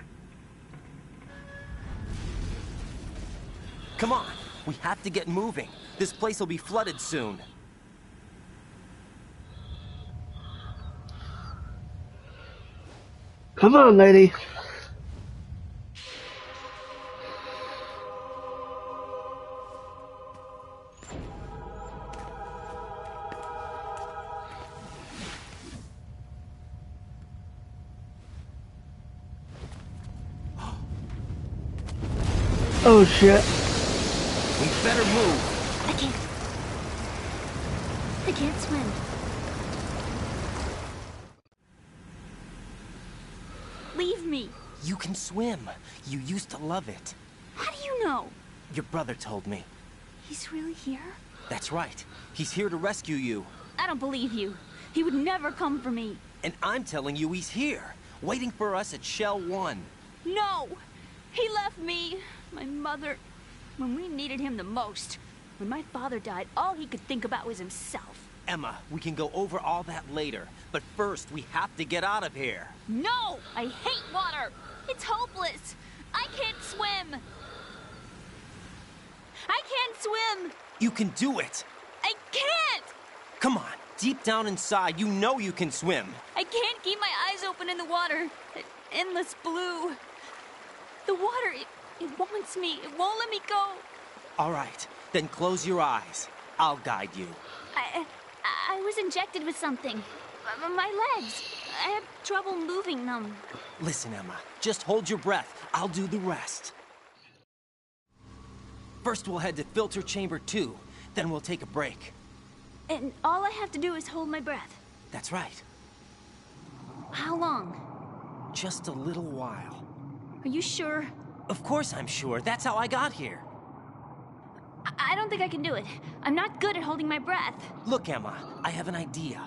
Come on! We have to get moving. This place will be flooded soon. Come on, lady. Oh shit. We better move. I can't swim. Leave me. You can swim. You used to love it. How do you know? Your brother told me. He's really here? That's right. He's here to rescue you. I don't believe you. He would never come for me. And I'm telling you he's here, waiting for us at Shell 1. No! He left me, my mother, when we needed him the most. When my father died, all he could think about was himself. Emma, we can go over all that later, but first we have to get out of here. No! I hate water! It's hopeless! I can't swim! I can't swim! You can do it! I can't! Come on, deep down inside, you know you can swim. I can't keep my eyes open in the water. Endless blue. The water, it wants me. It won't let me go. All right, then close your eyes. I'll guide you. I was injected with something. My legs. I have trouble moving them. Listen, Emma, just hold your breath. I'll do the rest. First, we'll head to Filter Chamber 2. Then we'll take a break. And all I have to do is hold my breath. That's right. How long? Just a little while. Are you sure? Of course I'm sure. That's how I got here. I don't think I can do it. I'm not good at holding my breath. Look, Emma, I have an idea.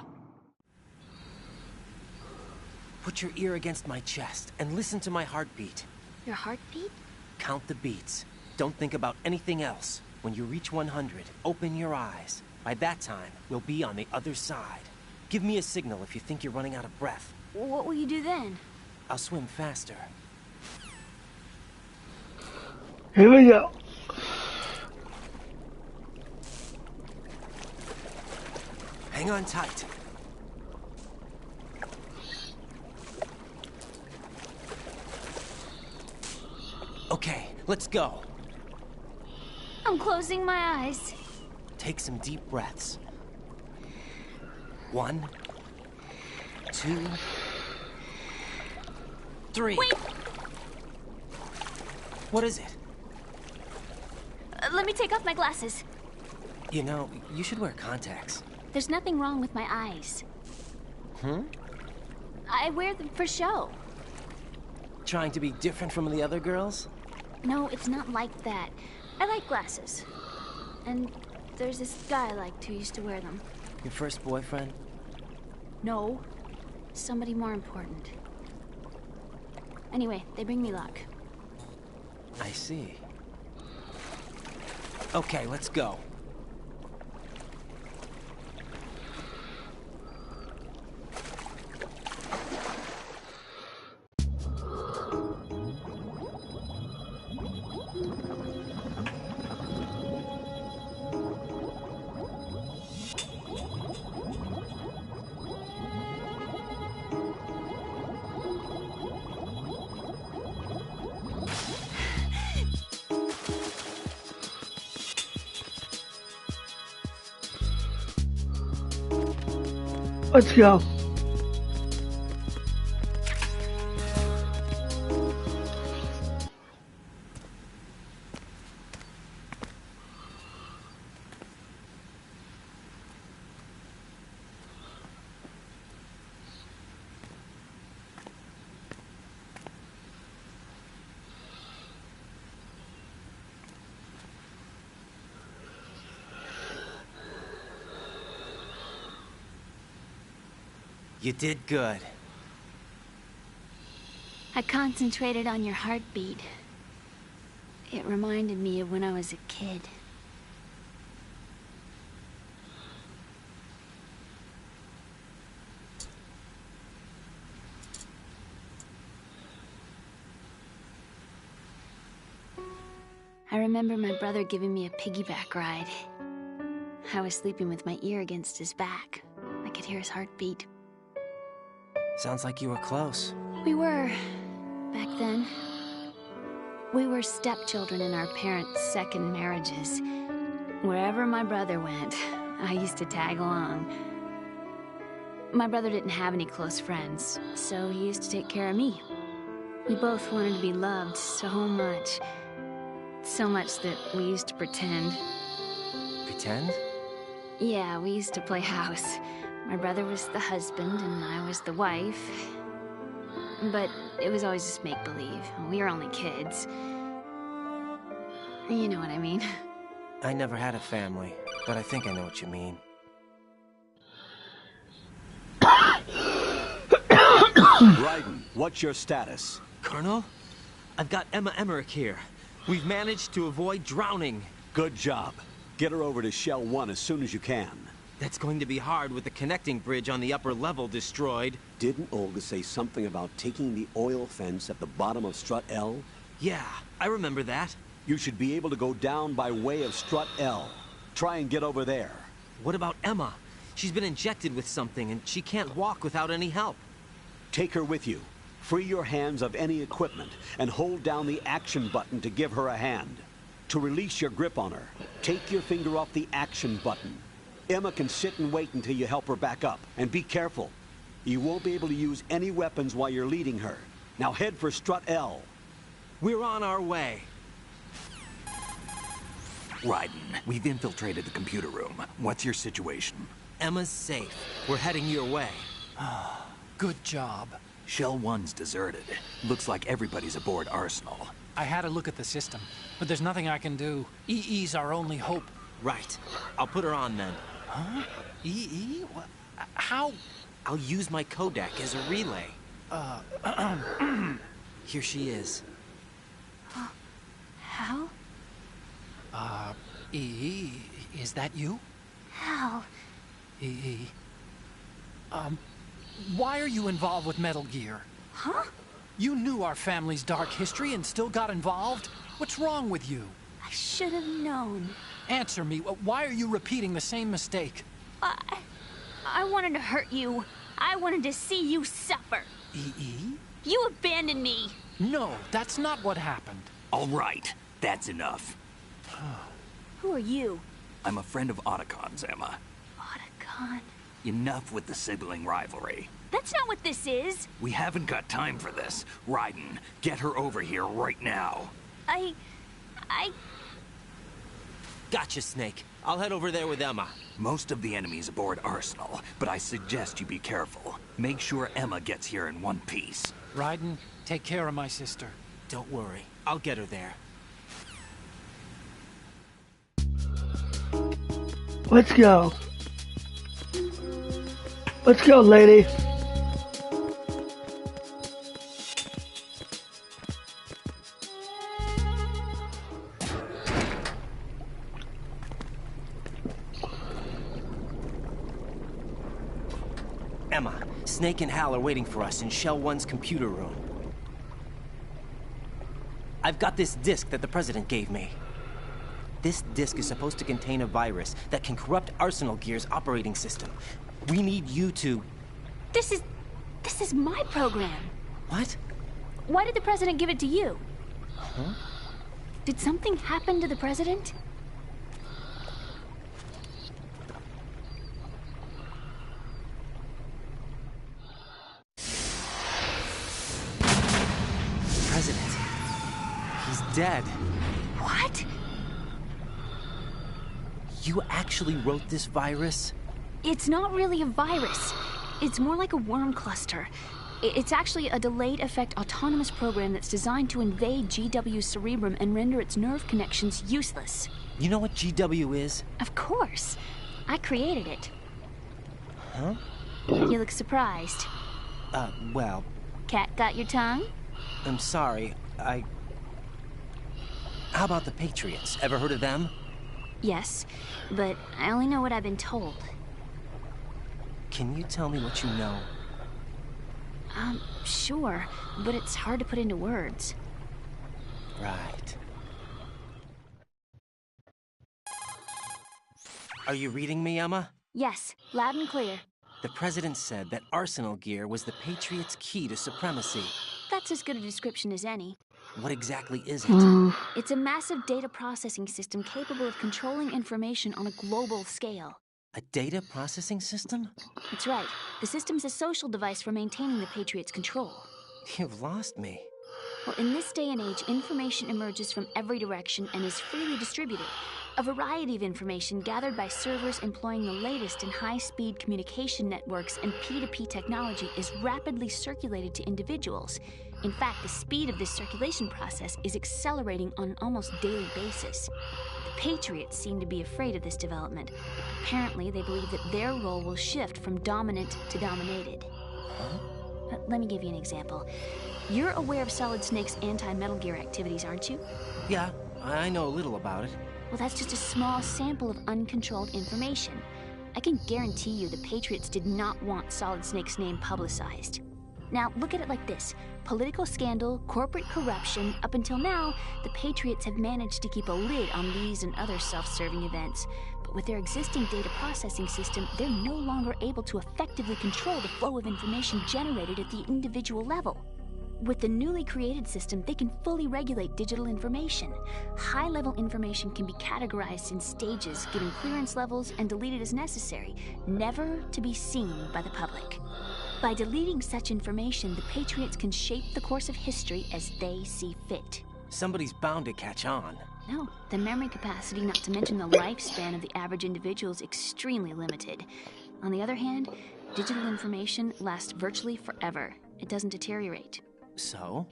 Put your ear against my chest and listen to my heartbeat. Your heartbeat? Count the beats. Don't think about anything else. When you reach 100, open your eyes. By that time, we'll be on the other side. Give me a signal if you think you're running out of breath. What will you do then? I'll swim faster. Here we go. Hang on tight. Okay, let's go. I'm closing my eyes. Take some deep breaths. 1, 2, 3. Wait! What is it? Let me take off my glasses. You know, you should wear contacts. There's nothing wrong with my eyes. I wear them for show. Trying to be different from the other girls? No, it's not like that. I like glasses. And there's this guy I liked who used to wear them. Your first boyfriend? No. Somebody more important. Anyway, they bring me luck. I see. Okay, let's go. Let's go. You did good. I concentrated on your heartbeat. It reminded me of when I was a kid. I remember my brother giving me a piggyback ride. I was sleeping with my ear against his back. I could hear his heartbeat. Sounds like you were close. We were, back then. We were stepchildren in our parents' second marriages. Wherever my brother went, I used to tag along. My brother didn't have any close friends, so he used to take care of me. We both wanted to be loved so much. So much that we used to pretend. Pretend? Yeah, we used to play house. My brother was the husband and I was the wife. But it was always just make-believe. We were only kids. You know what I mean. I never had a family, but I think I know what you mean. Raiden, what's your status? Colonel? I've got Emma Emmerich here. We've managed to avoid drowning. Good job. Get her over to Shell 1 as soon as you can. That's going to be hard with the connecting bridge on the upper level destroyed. Didn't Olga say something about taking the oil fence at the bottom of Strut L? Yeah, I remember that. You should be able to go down by way of Strut L. Try and get over there. What about Emma? She's been injected with something and she can't walk without any help. Take her with you. Free your hands of any equipment and hold down the action button to give her a hand. To release your grip on her, take your finger off the action button. Emma can sit and wait until you help her back up. And be careful. You won't be able to use any weapons while you're leading her. Now head for Strut L. We're on our way. Raiden, we've infiltrated the computer room. What's your situation? Emma's safe. We're heading your way. Good job. Shell 1's deserted. Looks like everybody's aboard Arsenal. I had a look at the system, but there's nothing I can do. EE's our only hope. Right. I'll put her on then. Huh? EE? What? How? I'll use my Kodak as a relay. Here she is. Hal? EE, is that you? Hal. EE. Why are you involved with Metal Gear? Huh? You knew our family's dark history and still got involved? What's wrong with you? I should have known. Answer me. Why are you repeating the same mistake? I wanted to hurt you. I wanted to see you suffer. EE? You abandoned me. No, that's not what happened. All right, that's enough. Who are you? I'm a friend of Otacon's, Emma. Otacon? Enough with the sibling rivalry. That's not what this is. We haven't got time for this. Raiden, get her over here right now. I... Gotcha, Snake. I'll head over there with Emma. Most of the enemy's aboard Arsenal, but I suggest you be careful. Make sure Emma gets here in one piece. Raiden, take care of my sister. Don't worry. I'll get her there. Let's go. Let's go, lady. Emma, Snake and Hal are waiting for us in Shell 1's computer room. I've got this disk that the President gave me. This disk is supposed to contain a virus that can corrupt Arsenal Gear's operating system. We need you to... This is my program. What? Why did the President give it to you? Huh? Did something happen to the President? President. He's dead. What? You actually wrote this virus? It's not really a virus. It's more like a worm cluster. It's actually a delayed effect autonomous program that's designed to invade GW's cerebrum and render its nerve connections useless. You know what GW is? Of course. I created it. Huh? You look surprised. Well... Cat got your tongue? I'm sorry, How about the Patriots? Ever heard of them? Yes, but I only know what I've been told. Can you tell me what you know? Sure, but it's hard to put into words. Right. Are you reading me, Emma? Yes, loud and clear. The President said that Arsenal Gear was the Patriots' key to supremacy. That's as good a description as any. What exactly is it? It's a massive data processing system capable of controlling information on a global scale. A data processing system? That's right. The system's a social device for maintaining the Patriots' control. You've lost me. Well, in this day and age, information emerges from every direction and is freely distributed. A variety of information gathered by servers employing the latest in high-speed communication networks and P2P technology is rapidly circulated to individuals. In fact, the speed of this circulation process is accelerating on an almost daily basis. The Patriots seem to be afraid of this development. Apparently, they believe that their role will shift from dominant to dominated. Huh? Let me give you an example. You're aware of Solid Snake's anti-Metal Gear activities, aren't you? Yeah, I know a little about it. Well, that's just a small sample of uncontrolled information. I can guarantee you the Patriots did not want Solid Snake's name publicized. Now, look at it like this. Political scandal, corporate corruption, up until now, the Patriots have managed to keep a lid on these and other self-serving events. But with their existing data processing system, they're no longer able to effectively control the flow of information generated at the individual level. With the newly created system, they can fully regulate digital information. High-level information can be categorized in stages, given clearance levels, and deleted as necessary, never to be seen by the public. By deleting such information, the Patriots can shape the course of history as they see fit. Somebody's bound to catch on. No, the memory capacity, not to mention the lifespan of the average individual, is extremely limited. On the other hand, digital information lasts virtually forever. It doesn't deteriorate. So?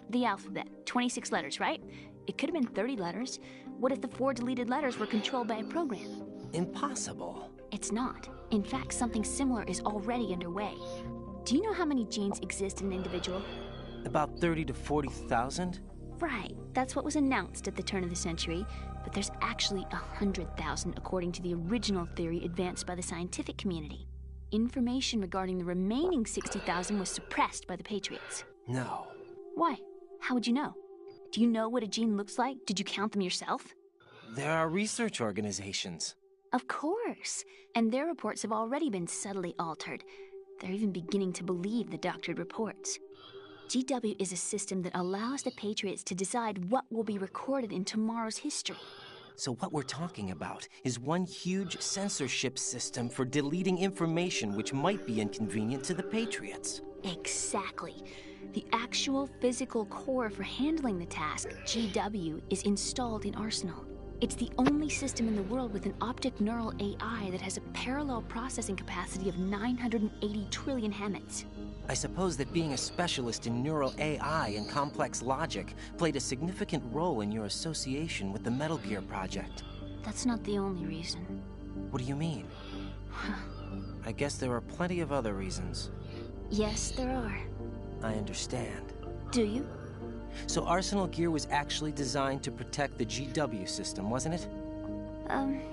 The alphabet, 26 letters, right? It could have been 30 letters. What if the 4 deleted letters were controlled by a program? Impossible. It's not. In fact, something similar is already underway. Do you know how many genes exist in an individual? About 30 to 40,000? Right. That's what was announced at the turn of the century. But there's actually 100,000 according to the original theory advanced by the scientific community. Information regarding the remaining 60,000 was suppressed by the Patriots. No. Why? How would you know? Do you know what a gene looks like? Did you count them yourself? There are research organizations. Of course. And their reports have already been subtly altered. They're even beginning to believe the doctored reports. GW is a system that allows the Patriots to decide what will be recorded in tomorrow's history. So what we're talking about is one huge censorship system for deleting information which might be inconvenient to the Patriots. Exactly. The actual physical core for handling the task, GW, is installed in Arsenal. It's the only system in the world with an optic neural AI that has a parallel processing capacity of 980 trillion Hamets. I suppose that being a specialist in neural AI and complex logic played a significant role in your association with the Metal Gear project. That's not the only reason. What do you mean? I guess there are plenty of other reasons. Yes, there are. I understand. Do you? So Arsenal Gear was actually designed to protect the GW system, wasn't it?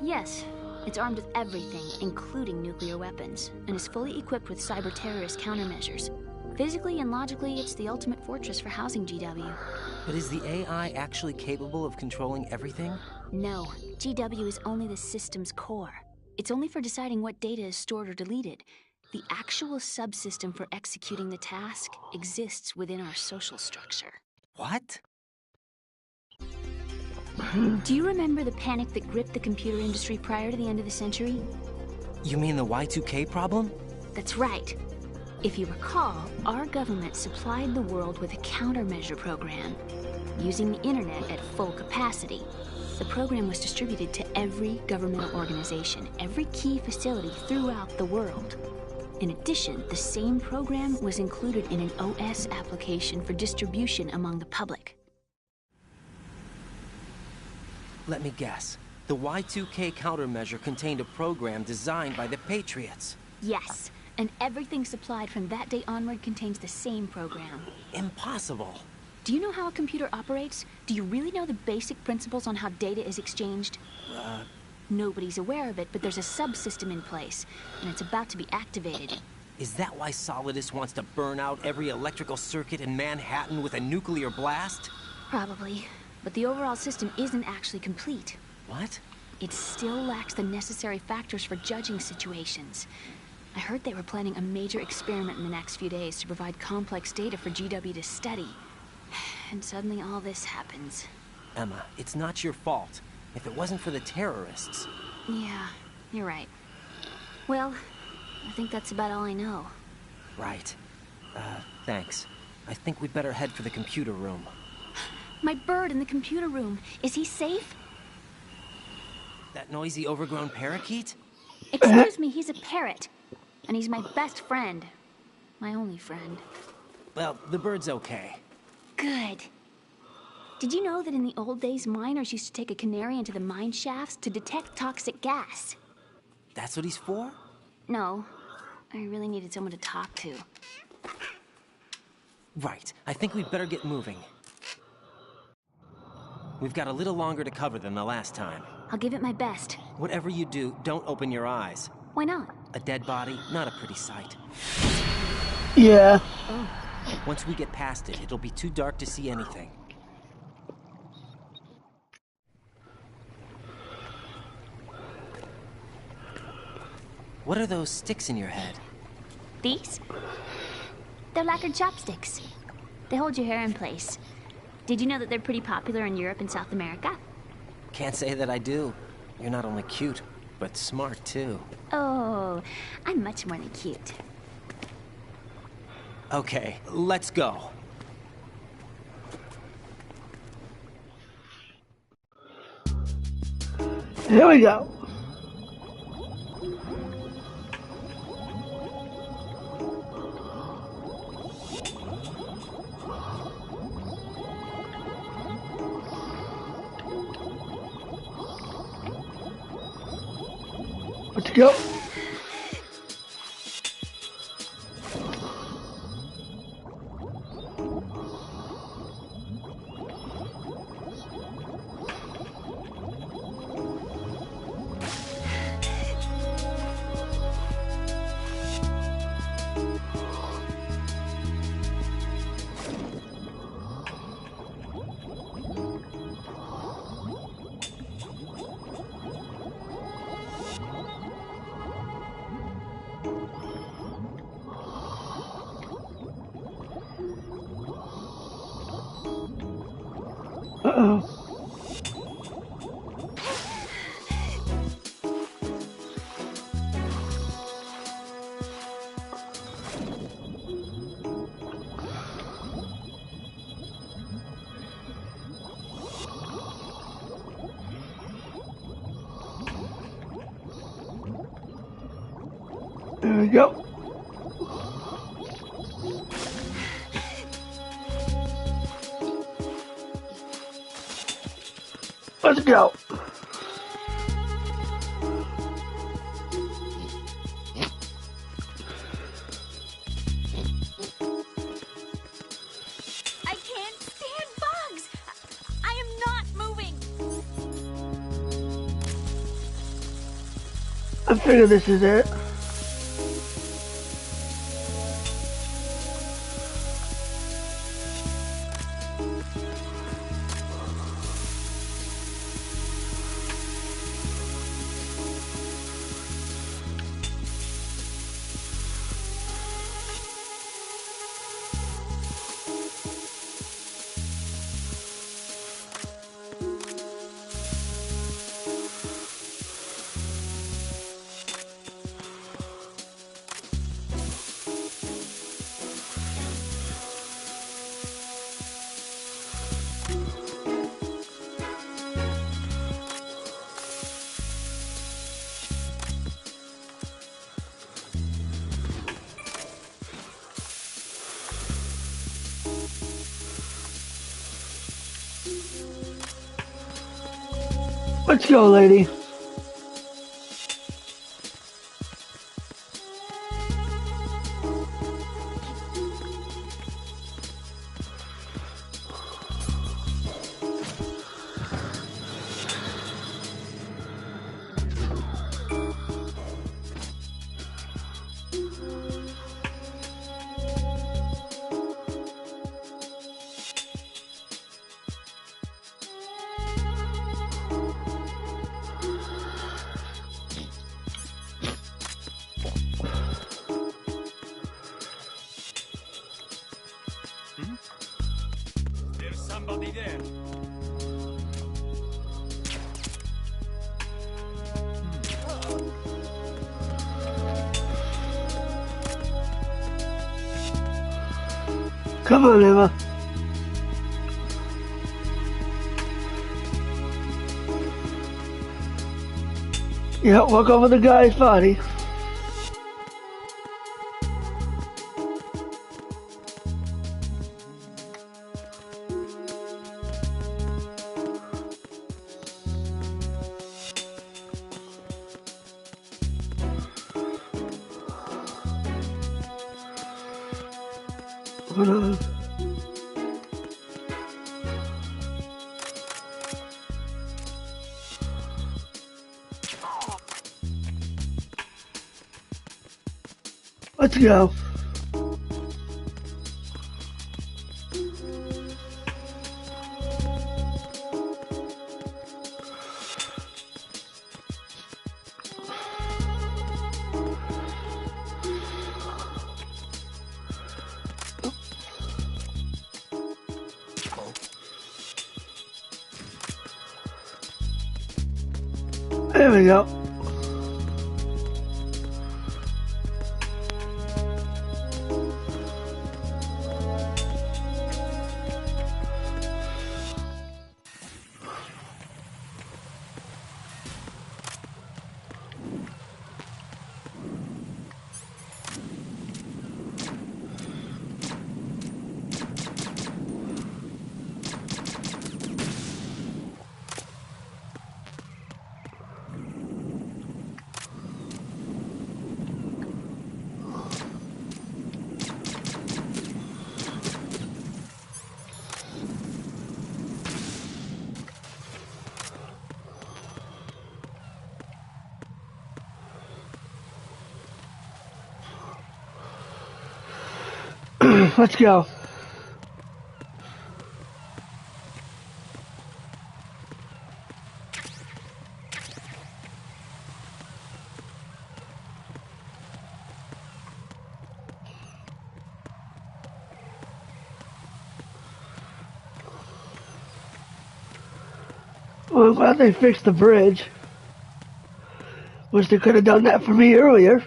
Yes. It's armed with everything, including nuclear weapons, and is fully equipped with cyber-terrorist countermeasures. Physically and logically, it's the ultimate fortress for housing GW. But is the AI actually capable of controlling everything? No. GW is only the system's core. It's only for deciding what data is stored or deleted. The actual subsystem for executing the task exists within our social structure. What? Do you remember the panic that gripped the computer industry prior to the end of the century? You mean the Y2K problem? That's right. If you recall, our government supplied the world with a countermeasure program, using the internet at full capacity. The program was distributed to every governmental organization, every key facility throughout the world. In addition, the same program was included in an OS application for distribution among the public. Let me guess. The Y2K countermeasure contained a program designed by the Patriots. Yes, and everything supplied from that day onward contains the same program. Impossible. Do you know how a computer operates? Do you really know the basic principles on how data is exchanged? Nobody's aware of it, but there's a subsystem in place, and it's about to be activated. Is that why Solidus wants to burn out every electrical circuit in Manhattan with a nuclear blast? Probably. But the overall system isn't actually complete. What? It still lacks the necessary factors for judging situations. I heard they were planning a major experiment in the next few days to provide complex data for GW to study. And suddenly all this happens. Emma, it's not your fault. If it wasn't for the terrorists... Yeah, you're right. Well, I think that's about all I know. Right. Thanks. I think we'd better head for the computer room. My bird in the computer room. Is he safe? That noisy, overgrown parakeet? Excuse me, he's a parrot. And he's my best friend. My only friend. Well, the bird's okay. Good. Did you know that in the old days, miners used to take a canary into the mine shafts to detect toxic gas? That's what he's for? No. I really needed someone to talk to. Right. I think we'd better get moving. We've got a little longer to cover than the last time. I'll give it my best. Whatever you do, don't open your eyes. Why not? A dead body, not a pretty sight. Yeah. Oh. Once we get past it, it'll be too dark to see anything. What are those sticks in your head? These? They're lacquered chopsticks. They hold your hair in place. Did you know that they're pretty popular in Europe and South America? Can't say that I do. You're not only cute, but smart too. Oh, I'm much more than cute. Okay, let's go. Here we go. Let's go. Uh-oh. There we go. Let's go. I can't stand bugs. I am not moving. I figure this is it. Let's go, lady. There's somebody there. Come on, Emma. Yeah, walk over the guy's body. Hold on. Let's go. There we go. Let's go. Well, I'm glad they fixed the bridge. Wish they could have done that for me earlier.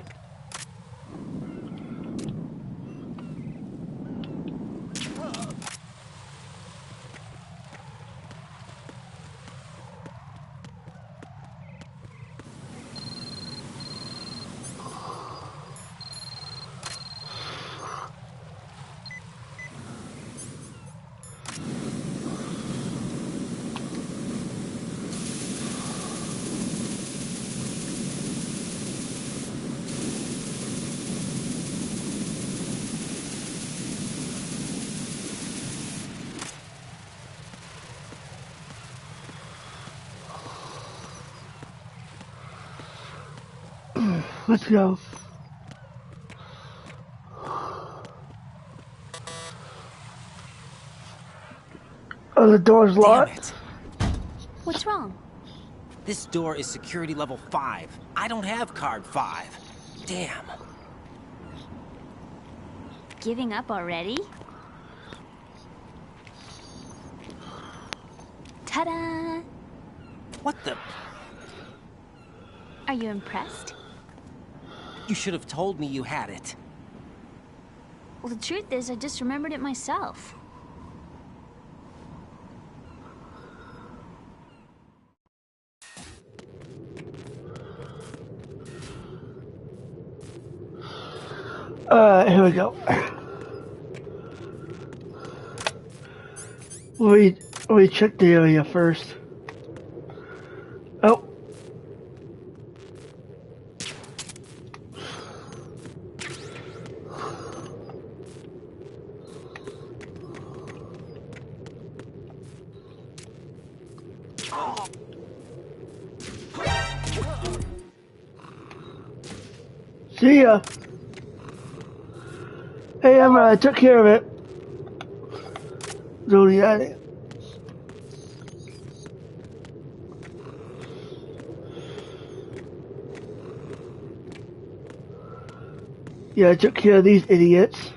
Let's go. Oh, the door's locked? Damn it. What's wrong? This door is security level 5. I don't have card 5. Damn. Giving up already? Ta-da! What the? Are you impressed? You should have told me you had it. Well, the truth is, I just remembered it myself. Here we go. Let me check the area first. Oh. See ya. Hey, Emma, I took care of it. Zodiac. Yeah, I took care of these idiots.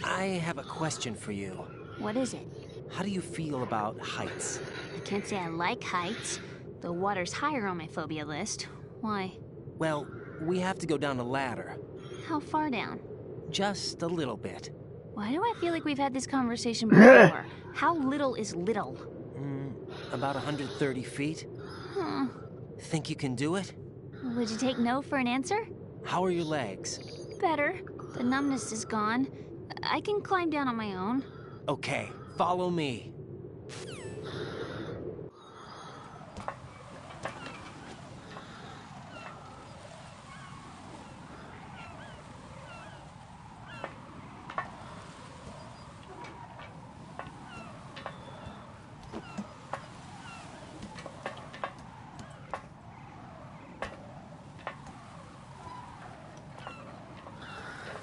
I have a question for you. What is it? How do you feel about heights? I can't say I like heights. The water's higher on my phobia list. Why? Well, we have to go down a ladder. How far down? Just a little bit. Why do I feel like we've had this conversation before? How little is little? About 130 feet. Huh. Think you can do it? Would you take no for an answer? How are your legs? Better. The numbness is gone. I can climb down on my own. Okay, follow me.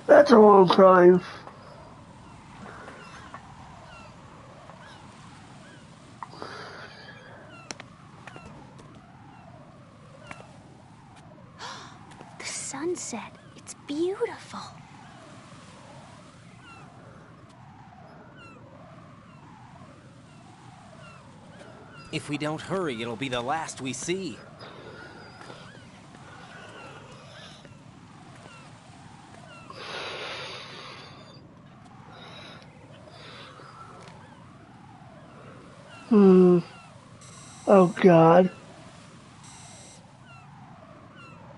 That's a long climb. The sunset. It's beautiful. If we don't hurry, it'll be the last we see. Oh, God.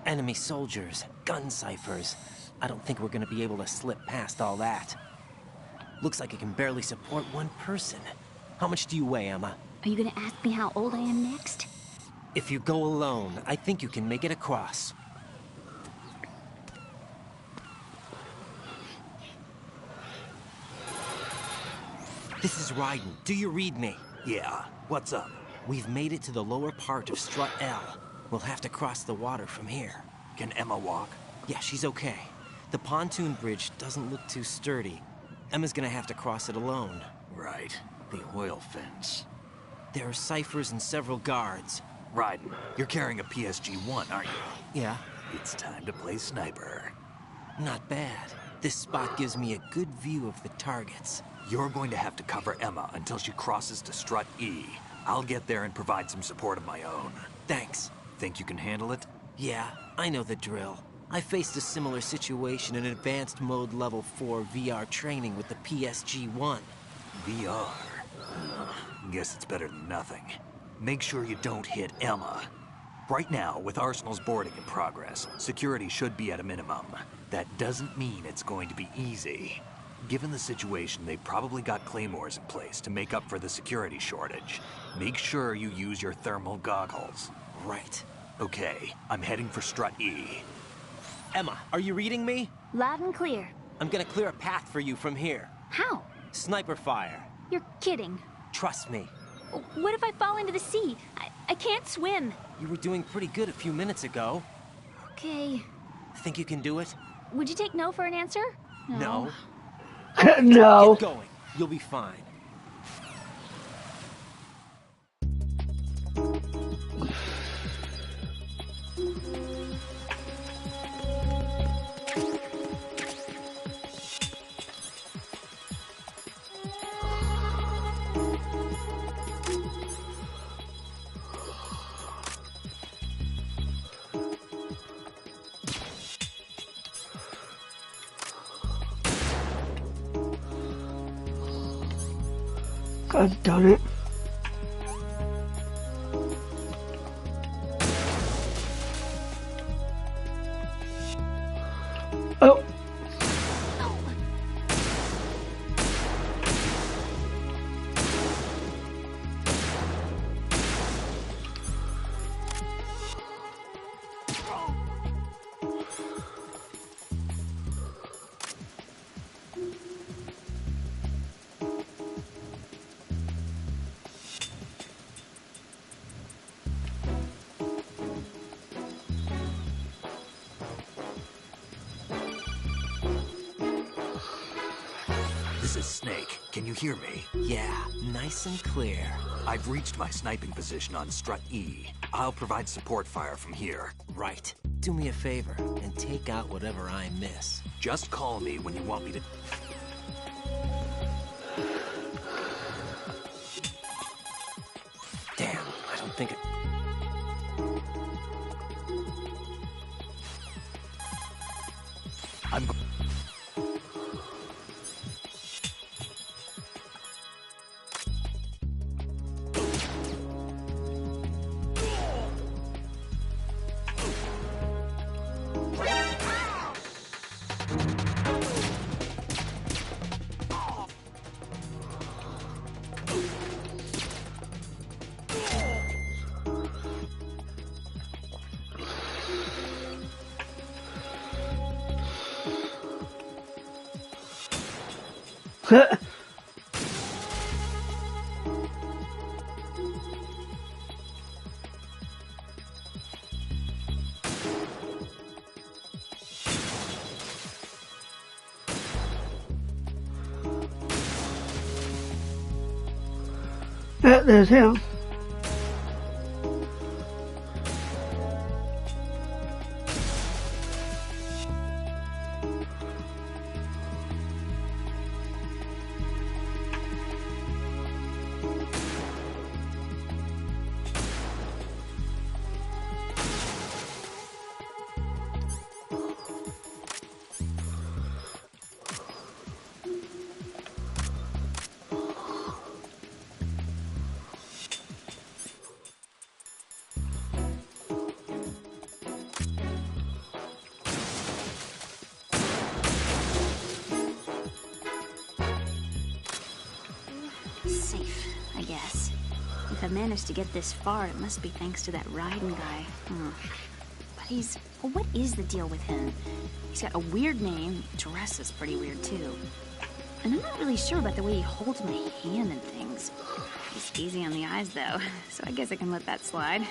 Enemy soldiers, gun ciphers. I don't think we're gonna be able to slip past all that. Looks like it can barely support one person. How much do you weigh, Emma? Are you gonna ask me how old I am next? If you go alone, I think you can make it across. This is Raiden. Do you read me? Yeah. What's up? We've made it to the lower part of Strut L. We'll have to cross the water from here. Can Emma walk? Yeah, she's okay. The pontoon bridge doesn't look too sturdy. Emma's gonna have to cross it alone. Right. The oil fence. There are ciphers and several guards. Raiden, you're carrying a PSG-1, aren't you? Yeah. It's time to play sniper. Not bad. This spot gives me a good view of the targets. You're going to have to cover Emma until she crosses to Strut E. I'll get there and provide some support of my own. Thanks. Think you can handle it? Yeah, I know the drill. I faced a similar situation in Advanced Mode Level 4 VR training with the PSG-1. VR? Guess it's better than nothing. Make sure you don't hit Emma. Right now, with Arsenal's boarding in progress, security should be at a minimum. That doesn't mean it's going to be easy. Given the situation, they've probably got claymores in place to make up for the security shortage. Make sure you use your thermal goggles. Right. Okay, I'm heading for Strut E. Emma, are you reading me? Loud and clear. I'm gonna clear a path for you from here. How? Sniper fire. You're kidding. Trust me. What if I fall into the sea? I can't swim. You were doing pretty good a few minutes ago. Okay. Think you can do it? Would you take no for an answer? No. No. Get going. You'll be fine. I've done it. Oh. This is Snake. Can you hear me? Yeah, nice and clear. I've reached my sniping position on Strut E. I'll provide support fire from here. Right. Do me a favor and take out whatever I miss. Just call me when you want me to... Damn, I don't think it... I'm... There's him. I've managed to get this far, it must be thanks to that Raiden guy. But well, what is the deal with him? He's got a weird name, dresses pretty weird too. And I'm not really sure about the way he holds my hand and things. He's easy on the eyes though, so I guess I can let that slide.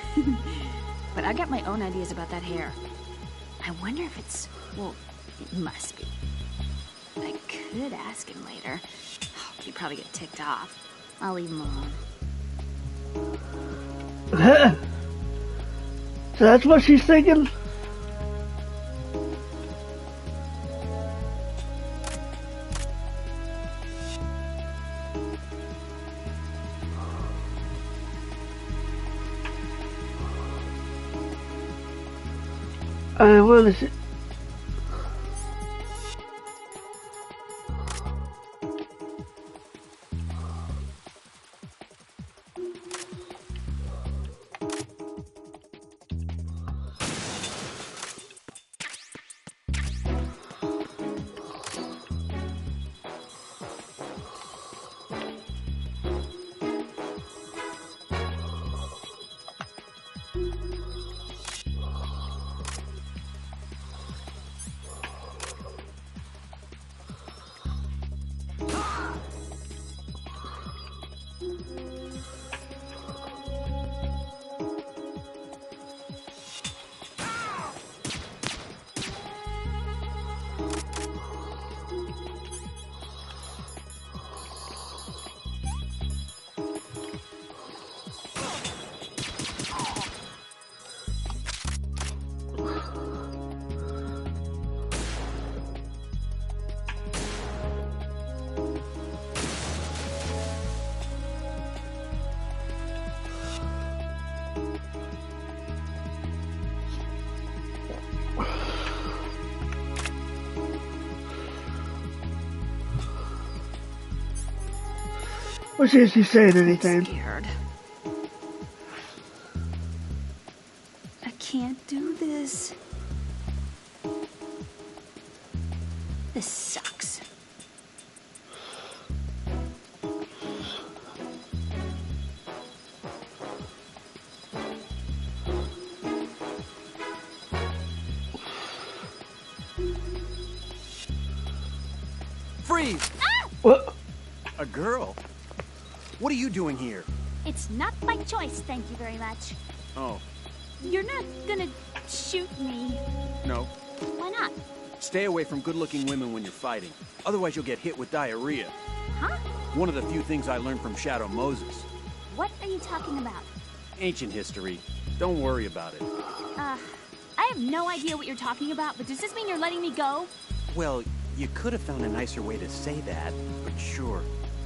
But I got my own ideas about that hair. I wonder if it's, well, it must be. I could ask him later. Oh, he'd probably get ticked off. I'll leave him alone. So that's what she's thinking? What is it? Let's see if she's saying anything. I'm scared. I can't do this. This sucks. Freeze! Ah! What? A girl? What are you doing here? It's not my choice, thank you very much. Oh, You're not gonna shoot me. no. Why not? Stay away from good-looking women when you're fighting. Otherwise you'll get hit with diarrhea. Huh? One of the few things I learned from Shadow Moses. What are you talking about? Ancient history. Don't worry about it. I have no idea what you're talking about, but does this mean you're letting me go? Well, you could have found a nicer way to say that, but sure.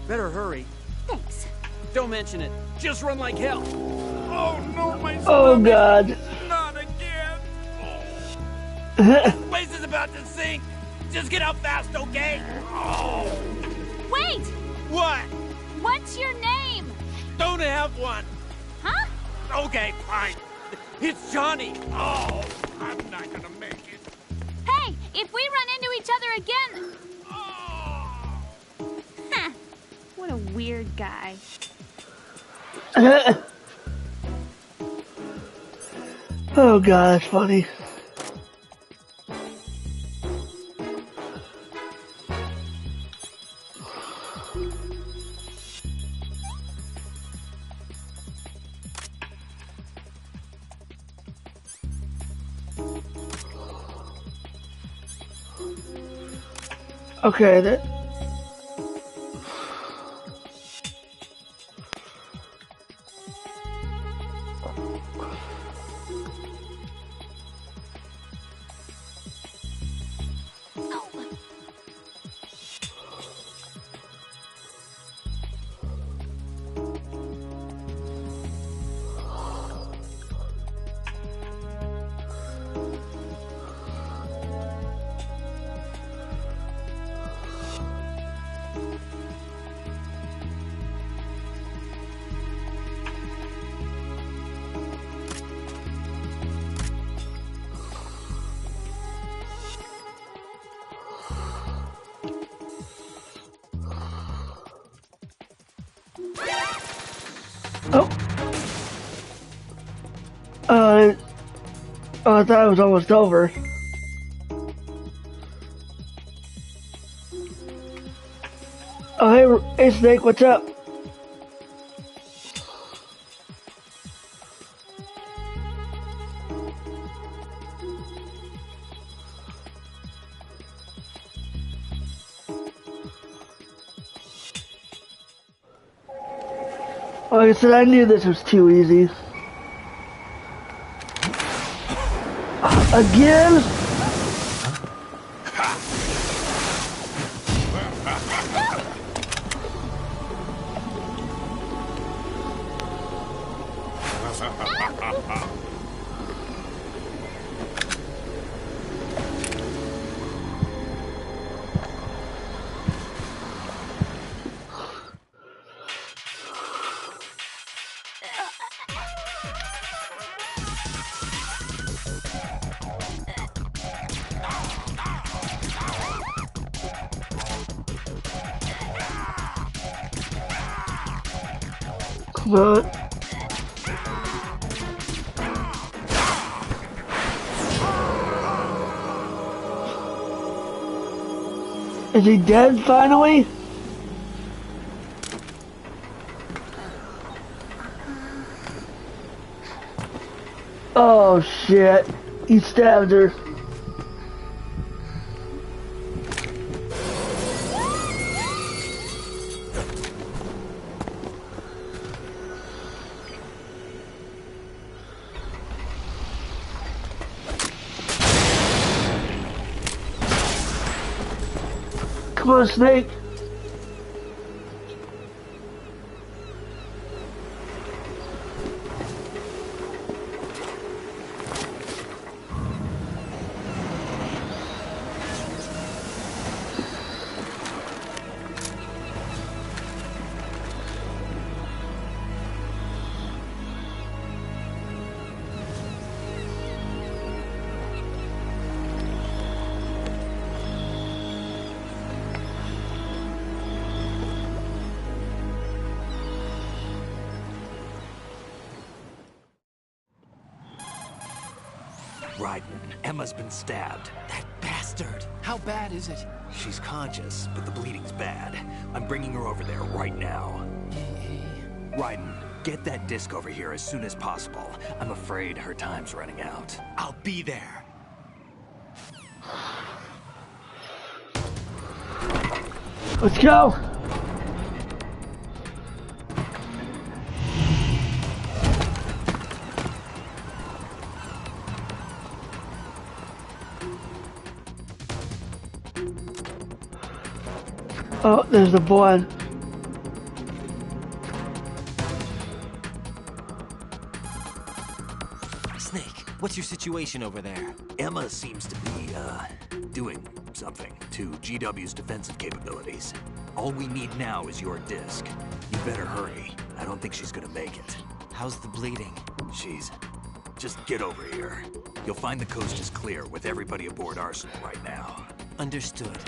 Better hurry. Thanks. Don't mention it. Just run like hell. Oh no, my stomach. Oh God. Not again. This place is about to sink. Just get out fast, okay? Oh. Wait! What? What's your name? Don't have one. Huh? Okay, fine. It's Johnny. Oh, I'm not gonna make it. Hey, if we run into each other again... Huh. What a weird guy. Oh God, that's funny. Okay, that. Oh, I thought it was almost over. Oh, hey Snake, what's up? Like I said, I knew this was too easy. Again? Come on. Is he dead finally? Oh shit. He stabbed her. Come on, Snake. Raiden, Emma's been stabbed. That bastard! How bad is it? She's conscious, but the bleeding's bad. I'm bringing her over there right now. Raiden, get that disc over here as soon as possible. I'm afraid her time's running out. I'll be there. Let's go! Oh, there's the boy. Snake, what's your situation over there? Emma seems to be, doing something to GW's defensive capabilities. All we need now is your disc. You better hurry. I don't think she's gonna make it. How's the bleeding? Just get over here. You'll find the coast is clear with everybody aboard Arsenal right now. Understood.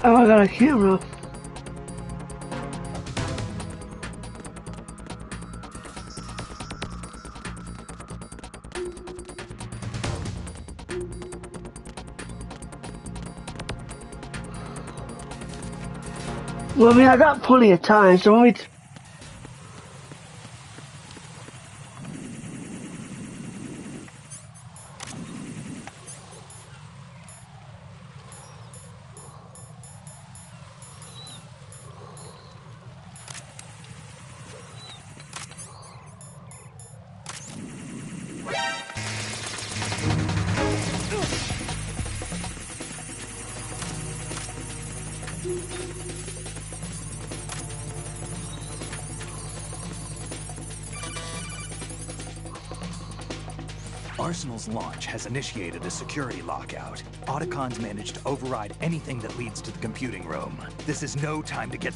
Oh, I got a camera. Well, I mean, I got plenty of time, so let me... Arsenal's launch has initiated a security lockout. Otacons managed to override anything that leads to the computing room. This is no time to get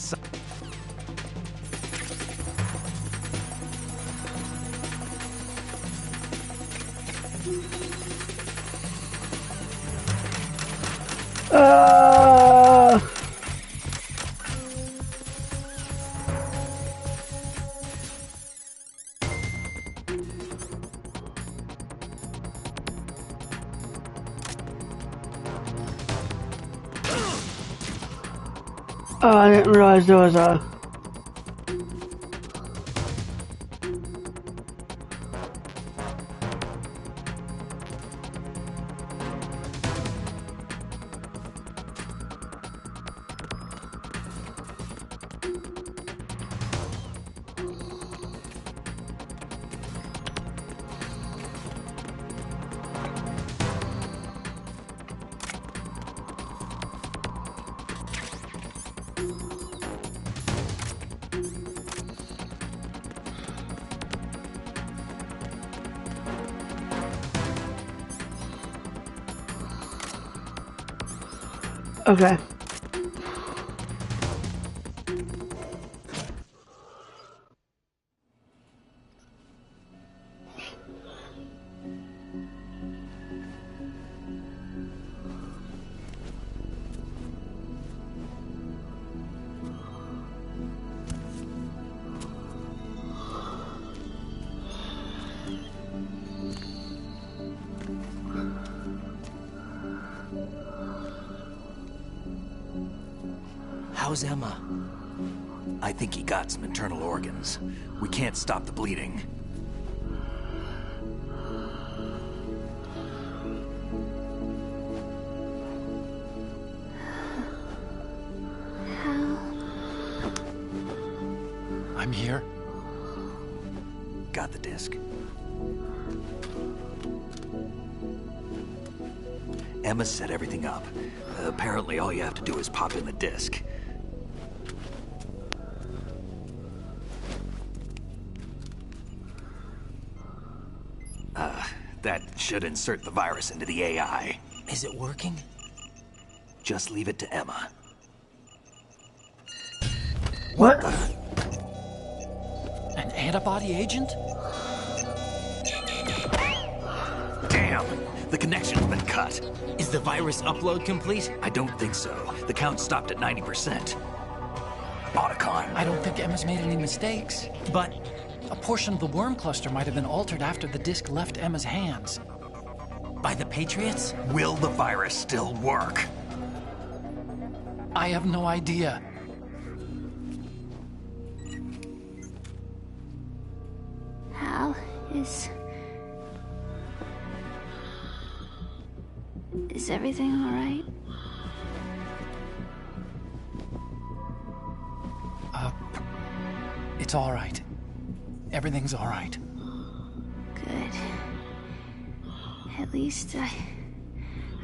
Oh, I didn't realize there was a... Okay. How's Emma? I think he got some internal organs. We can't stop the bleeding. I'm here. Got the disc. Emma set everything up. Apparently all you have to do is pop in the disc. That should insert the virus into the AI. Is it working? Just leave it to Emma. What? An antibody agent? Damn! The connection's been cut. Is the virus upload complete? I don't think so. The count stopped at 90%. Otacon. I don't think Emma's made any mistakes. But a portion of the worm cluster might have been altered after the disc left Emma's hands. By the Patriots? Will the virus still work? I have no idea. Hal, is everything all right? It's all right. Everything's all right. Good. At least I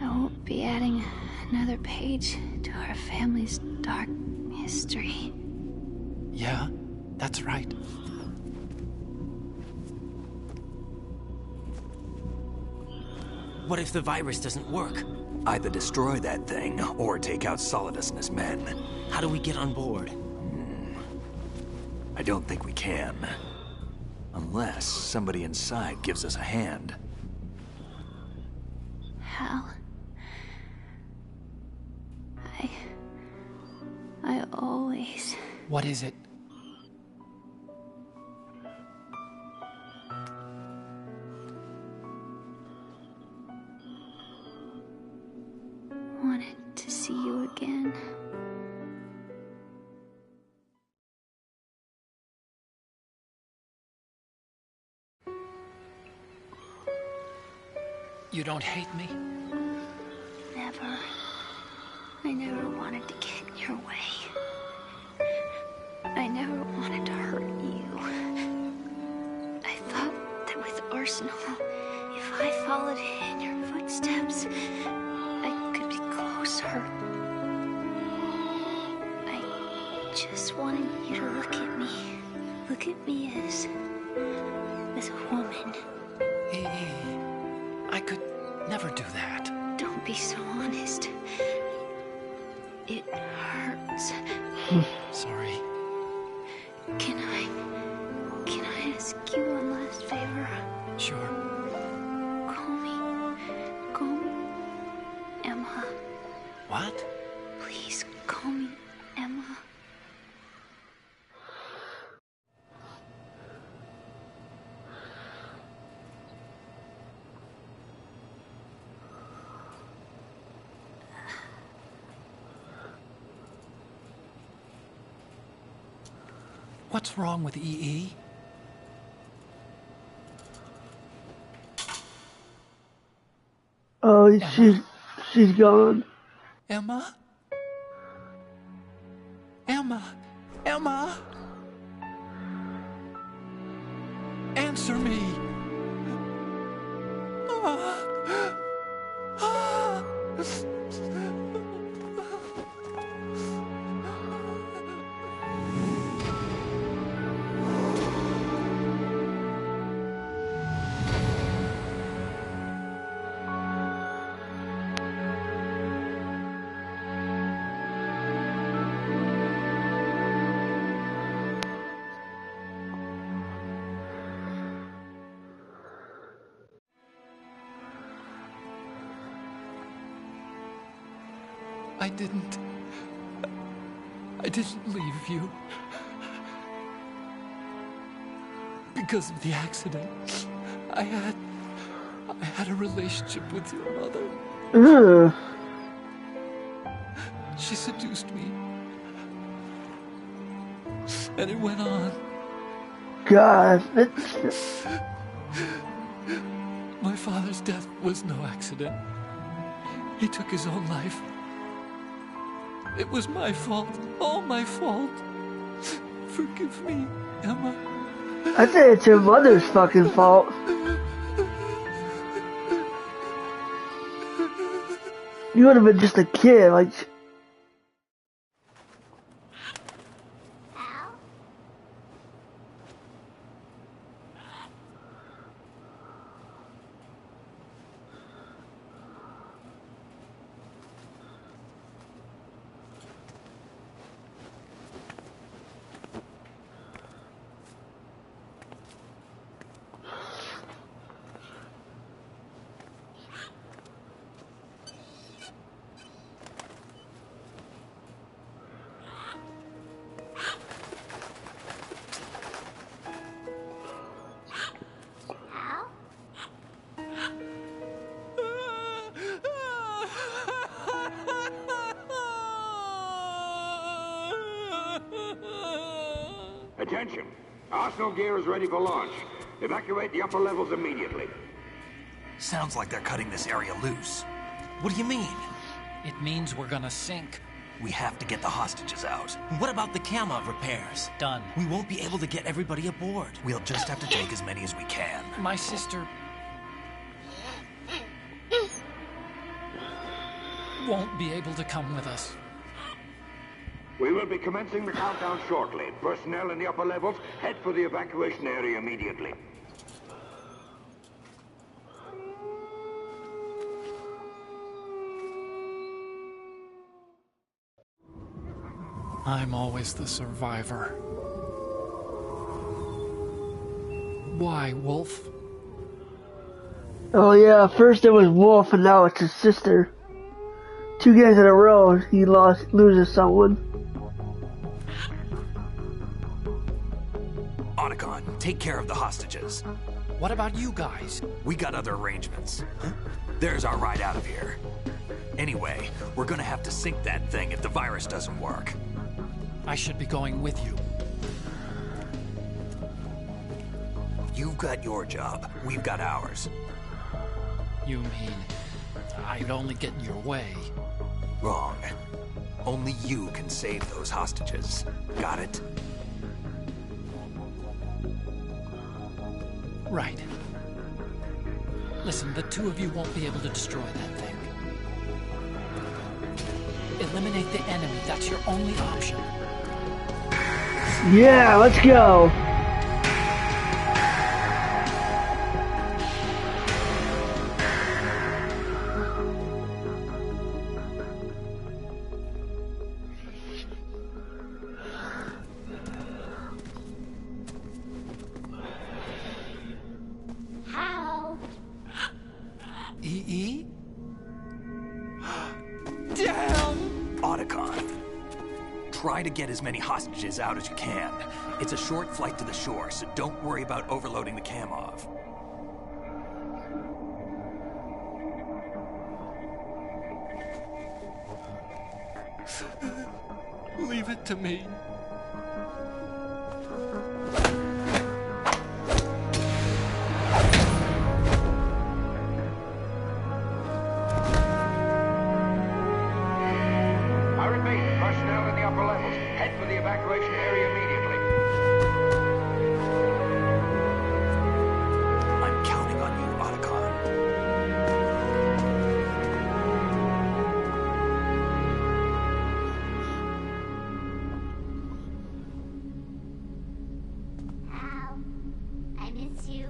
won't be adding another page to our family's dark history. Yeah, that's right. What if the virus doesn't work? Either destroy that thing, or take out Solidus and his men. How do we get on board? I don't think we can. Unless somebody inside gives us a hand. Hal, I always... What is it? wanted to see you again. You don't hate me? Never. I never wanted to get in your way. I never wanted to hurt you. I thought that with Arsenal, if I followed in your footsteps, I could be closer. I just wanted you to look at me. Look at me as a woman. I could never do that. Don't be so honest. It hurts. Sorry. Can I ask you one last favor? Sure. Call me Emma. What? Please call me Emma. What's wrong with EE? Oh, she's gone. Emma? Emma? Emma? Answer me. I didn't leave you. Because of the accident, I had a relationship with your mother. She seduced me. And it went on. God. My father's death was no accident. He took his own life. It was my fault. All my fault. Forgive me, Emma. I think it's your mother's fucking fault. You would have been just a kid, like... Attention! Arsenal gear is ready for launch. Evacuate the upper levels immediately. Sounds like they're cutting this area loose. What do you mean? It means we're gonna sink. We have to get the hostages out. What about the camera repairs? Done. We won't be able to get everybody aboard. We'll just have to take as many as we can. My sister... won't be able to come with us. We will be commencing the countdown shortly. Personnel in the upper levels, head for the evacuation area immediately. I'm always the survivor. Why, Wolf? Oh yeah, first it was Wolf and now it's his sister. 2 games in a row, he loses someone. Otacon, take care of the hostages. What about you guys? We got other arrangements. There's our ride out of here. Anyway, we're gonna have to sink that thing if the virus doesn't work. I should be going with you. You've got your job. We've got ours. You mean I'd only get in your way? Wrong. Only you can save those hostages. Got it? Right. Listen, the 2 of you won't be able to destroy that thing. Eliminate the enemy. That's your only option. Yeah, let's go. Damn! Otacon, try to get as many hostages out as you can. It's a short flight to the shore, so don't worry about overloading the Kamov. Leave it to me. I repeat, personnel in the upper levels, head for the evacuation area immediately. I'm counting on you, Otacon. Hal, I miss you.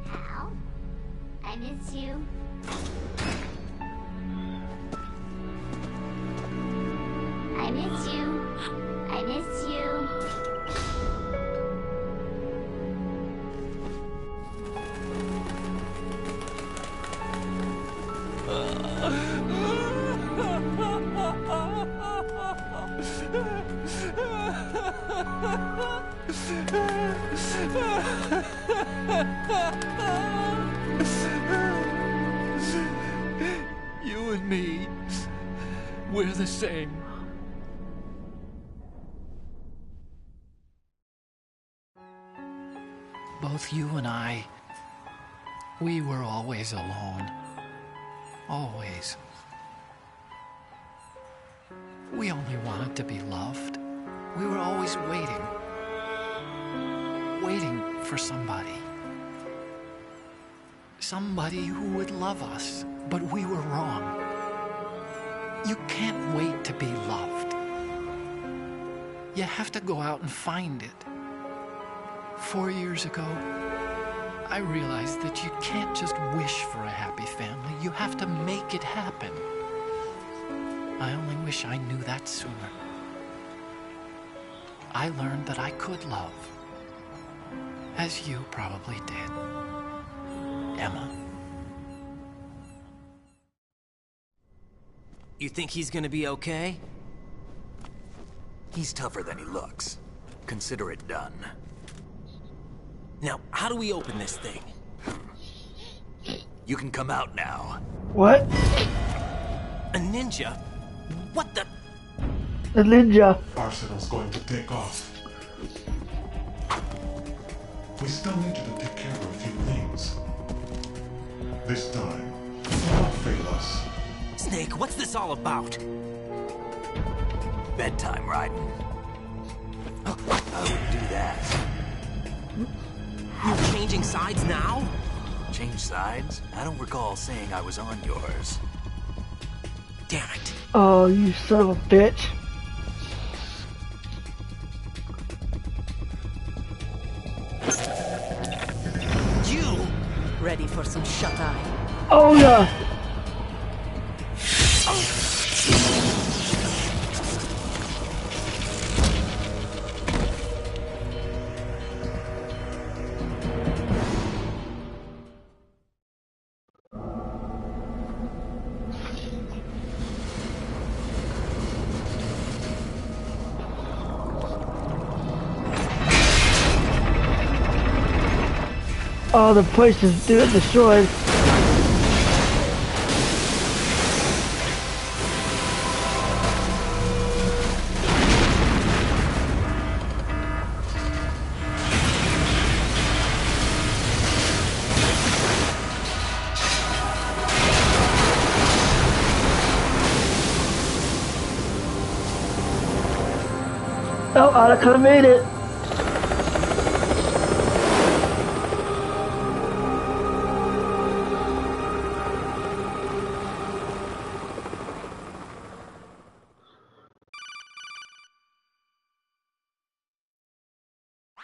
Hal, I miss you. I miss you. I miss you. You and me, we're the same. Both you and I, we were always alone. Always. We only wanted to be loved. We were always waiting. Waiting for somebody. Somebody who would love us, but we were wrong. You can't wait to be loved. You have to go out and find it. 4 years ago, I realized that you can't just wish for a happy family. You have to make it happen. I only wish I knew that sooner. I learned that I could love, as you probably did, Emma. You think he's gonna be okay? He's tougher than he looks. Consider it done. Now, how do we open this thing? You can come out now. What? A ninja? What the? The ninja. Arsenal's going to take off. We still need you to take care of a few things. This time, do not fail us. Snake, what's this all about? Bedtime, Raiden. I wouldn't do that. You're changing sides now? Change sides? I don't recall saying I was on yours. Damn it. Oh, you son of a bitch. You! Ready for some shut-eye? Oh, yeah. Oh, the place is destroyed. Oh, Otacon made it.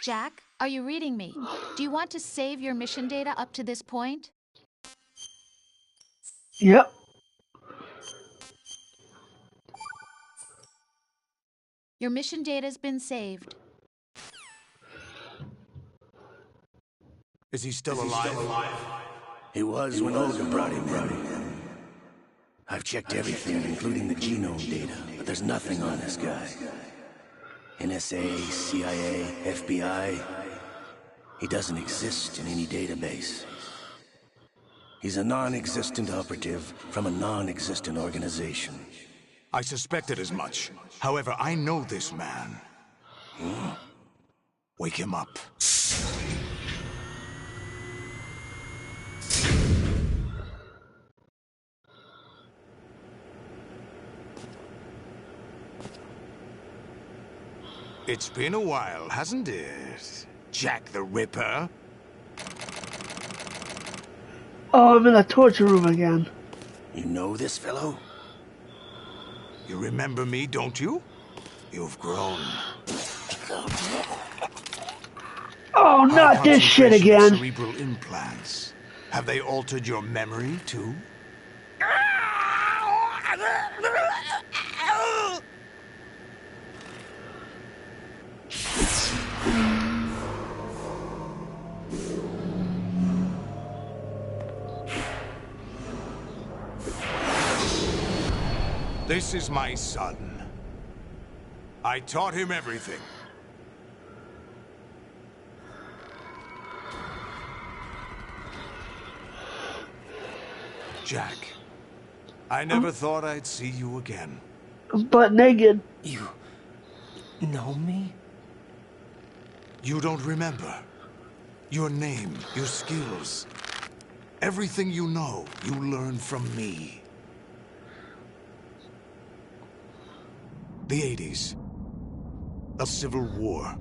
Jack, are you reading me? Do you want to save your mission data up to this point? Yep. Your mission data's been saved. Is he still alive? He was when Olga brought him in. I've checked everything, including the genome data, but there's nothing on this guy. NSA, CIA, FBI. He doesn't exist in any database. He's a non-existent operative from a non-existent organization. I suspected as much. However, I know this man. Wake him up. It's been a while, hasn't it? Jack the Ripper? Oh, I'm in a torture room again. You know this fellow? You remember me, don't you? You've grown. Oh, not this shit again. Cerebral implants. Have they altered your memory, too? This is my son. I taught him everything. Jack, I never thought I'd see you again. But naked. You know me? You don't remember. Your name, your skills. Everything you know, you learned from me. The 80s. The Civil War.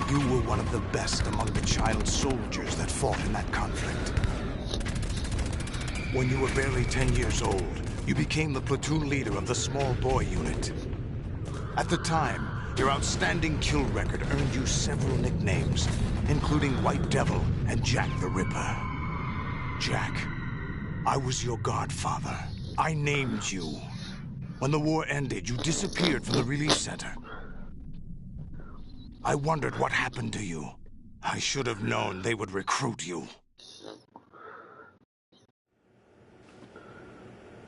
You were one of the best among the child soldiers that fought in that conflict. When you were barely 10 years old, you became the platoon leader of the Small Boy Unit. At the time, your outstanding kill record earned you several nicknames, including White Devil and Jack the Ripper. Jack, I was your godfather. I named you. When the war ended, you disappeared from the relief center. I wondered what happened to you. I should have known they would recruit you.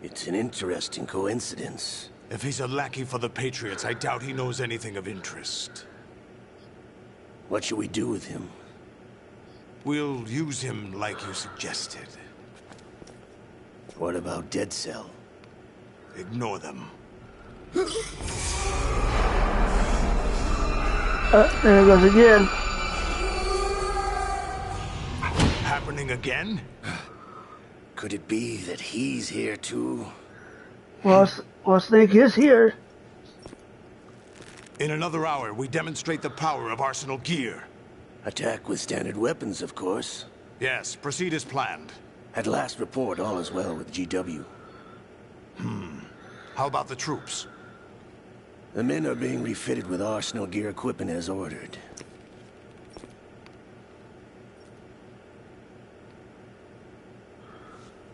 It's an interesting coincidence. If he's a lackey for the Patriots, I doubt he knows anything of interest. What should we do with him? We'll use him like you suggested. What about Dead Cell? Ignore them. There it goes again. Happening again? Could it be that he's here too? Well, Snake is here. In another hour, we demonstrate the power of Arsenal gear. Attack with standard weapons, of course. Yes, proceed as planned. At last report, all is well with GW. How about the troops? The men are being refitted with Arsenal gear equipment as ordered.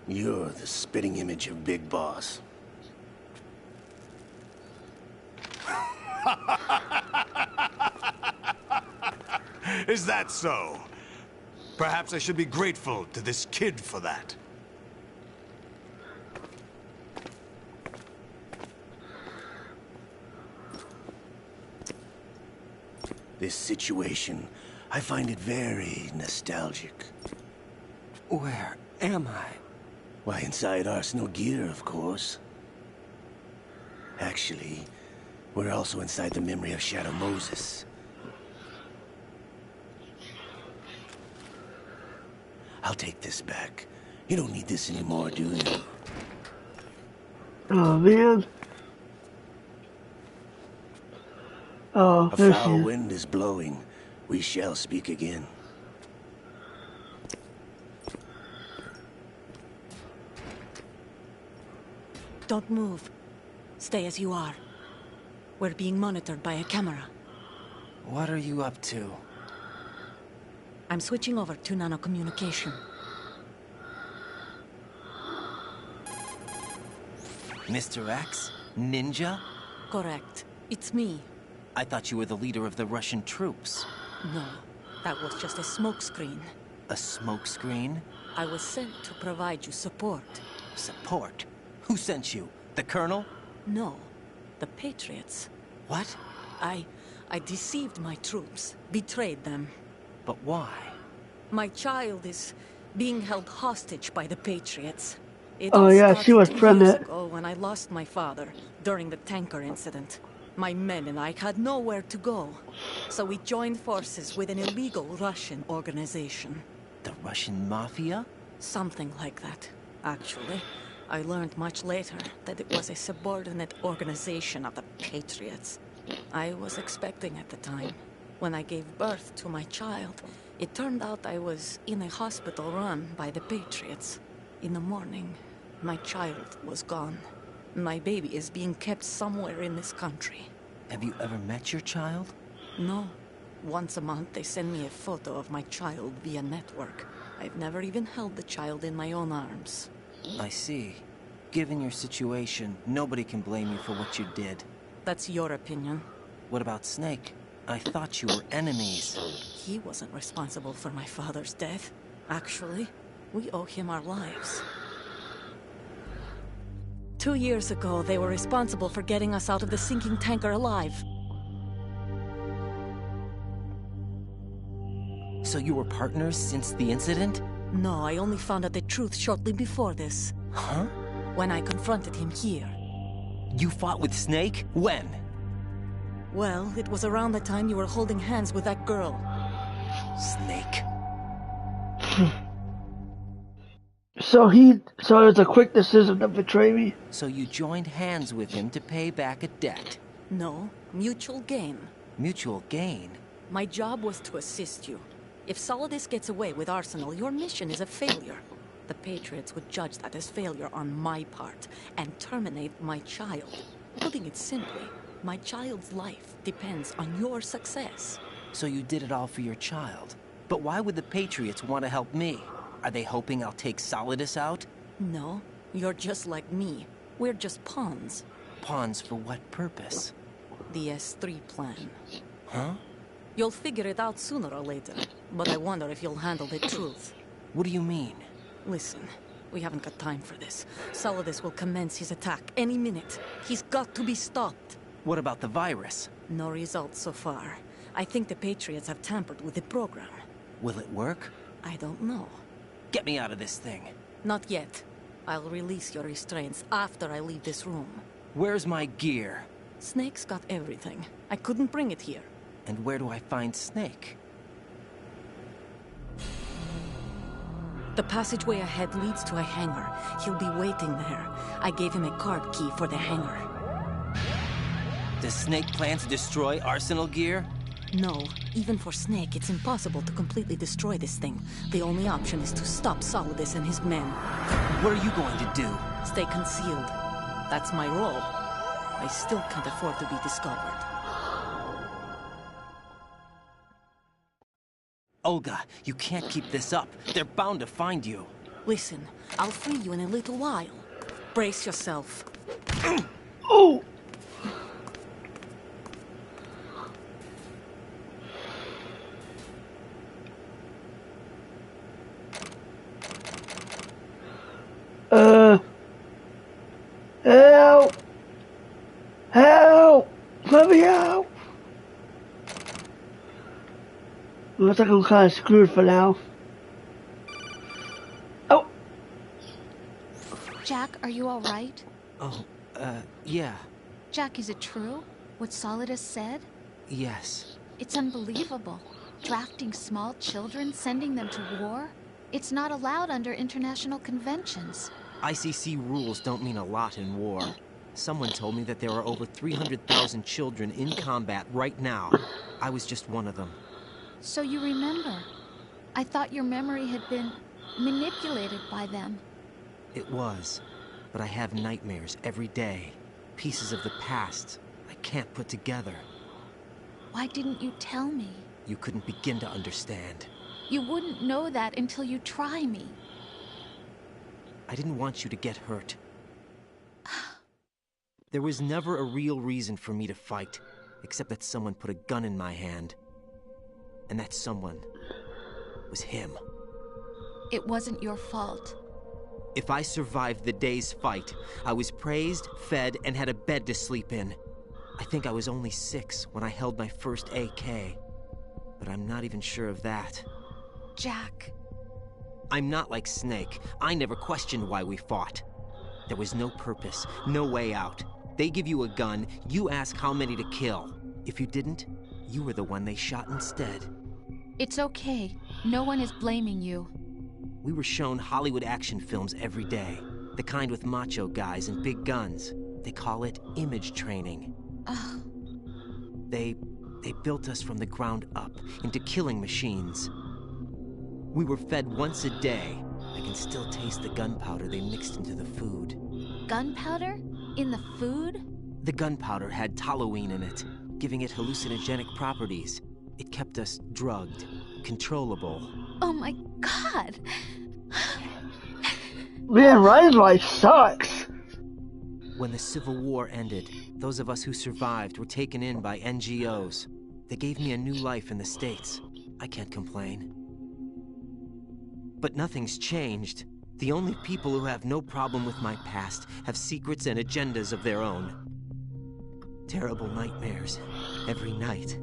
You're the spitting image of Big Boss. Is that so? Perhaps I should be grateful to this kid for that. This situation, I find it very nostalgic. Where am I? Why, inside Arsenal gear, of course. Actually, we're also inside the memory of Shadow Moses. I'll take this back. You don't need this anymore, do you? Oh, man. Oh, a foul wind is blowing. We shall speak again. Don't move. Stay as you are. We're being monitored by a camera. What are you up to? I'm switching over to nanocommunication. Mr. X? Ninja? Correct. It's me. I thought you were the leader of the Russian troops. No, that was just a smokescreen. A smokescreen? I was sent to provide you support. Support? Who sent you? The Colonel? No. The Patriots. What? I deceived my troops. Betrayed them. But why? My child is being held hostage by the Patriots. It Oh all yeah, started she was 2 pregnant. years ago when I lost my father during the tanker incident. My men and I had nowhere to go, so we joined forces with an illegal Russian organization. The Russian Mafia? Something like that, actually. I learned much later that it was a subordinate organization of the Patriots. I was expecting at the time. When I gave birth to my child, it turned out I was in a hospital run by the Patriots. In the morning, my child was gone. My baby is being kept somewhere in this country. Have you ever met your child? No. Once a month, they send me a photo of my child via network. I've never even held the child in my own arms. I see. Given your situation, nobody can blame you for what you did. That's your opinion. What about Snake? I thought you were enemies. He wasn't responsible for my father's death. Actually, we owe him our lives. 2 years ago, they were responsible for getting us out of the sinking tanker alive. So you were partners since the incident? No, I only found out the truth shortly before this. Huh? When I confronted him here. You fought with Snake? When? Well, it was around the time you were holding hands with that girl. Snake. So it was a quick decision to betray me? So you joined hands with him to pay back a debt? No, mutual gain. Mutual gain? My job was to assist you. If Solidus gets away with Arsenal, your mission is a failure. The Patriots would judge that as failure on my part, and terminate my child. Putting it simply, my child's life depends on your success. So you did it all for your child. But why would the Patriots want to help me? Are they hoping I'll take Solidus out? No, you're just like me. We're just pawns. Pawns for what purpose? The S3 plan. Huh? You'll figure it out sooner or later, but I wonder if you'll handle the truth. What do you mean? Listen, we haven't got time for this. Solidus will commence his attack any minute. He's got to be stopped. What about the virus? No results so far. I think the Patriots have tampered with the program. Will it work? I don't know. Get me out of this thing. Not yet. I'll release your restraints after I leave this room. Where's my gear? Snake's got everything. I couldn't bring it here. And where do I find Snake? The passageway ahead leads to a hangar. He'll be waiting there. I gave him a card key for the hangar. Does Snake plan to destroy Arsenal gear? No. Even for Snake, it's impossible to completely destroy this thing. The only option is to stop Solidus and his men. What are you going to do? Stay concealed. That's my role. I still can't afford to be discovered. Olga, you can't keep this up. They're bound to find you. Listen, I'll free you in a little while. Brace yourself. Oh! Help! Help! Let me out! Looks like I'm kind of screwed for now. Oh! Jack, are you all right? Oh, yeah. Jack, is it true? What Solidus said? Yes. It's unbelievable. Drafting small children, sending them to war? It's not allowed under international conventions. ICC rules don't mean a lot in war. Someone told me that there are over 300,000 children in combat right now. I was just one of them. So you remember. I thought your memory had been manipulated by them. It was. But I have nightmares every day. Pieces of the past I can't put together. Why didn't you tell me? You couldn't begin to understand. You wouldn't know that until you try me. I didn't want you to get hurt. There was never a real reason for me to fight, except that someone put a gun in my hand. And that someone was him. It wasn't your fault. If I survived the day's fight, I was praised, fed, and had a bed to sleep in. I think I was only 6 when I held my first AK. But I'm not even sure of that. Jack. I'm not like Snake. I never questioned why we fought. There was no purpose, no way out. They give you a gun, you ask how many to kill. If you didn't, you were the one they shot instead. It's okay. No one is blaming you. We were shown Hollywood action films every day. The kind with macho guys and big guns. They call it image training. They built us from the ground up into killing machines. We were fed once a day. I can still taste the gunpowder they mixed into the food. Gunpowder? In the food? The gunpowder had toluene in it, giving it hallucinogenic properties. It kept us drugged, controllable. Oh my God! Man, Ryan's life sucks. When the Civil War ended, those of us who survived were taken in by NGOs. They gave me a new life in the States. I can't complain. But nothing's changed. The only people who have no problem with my past have secrets and agendas of their own. Terrible nightmares. Every night.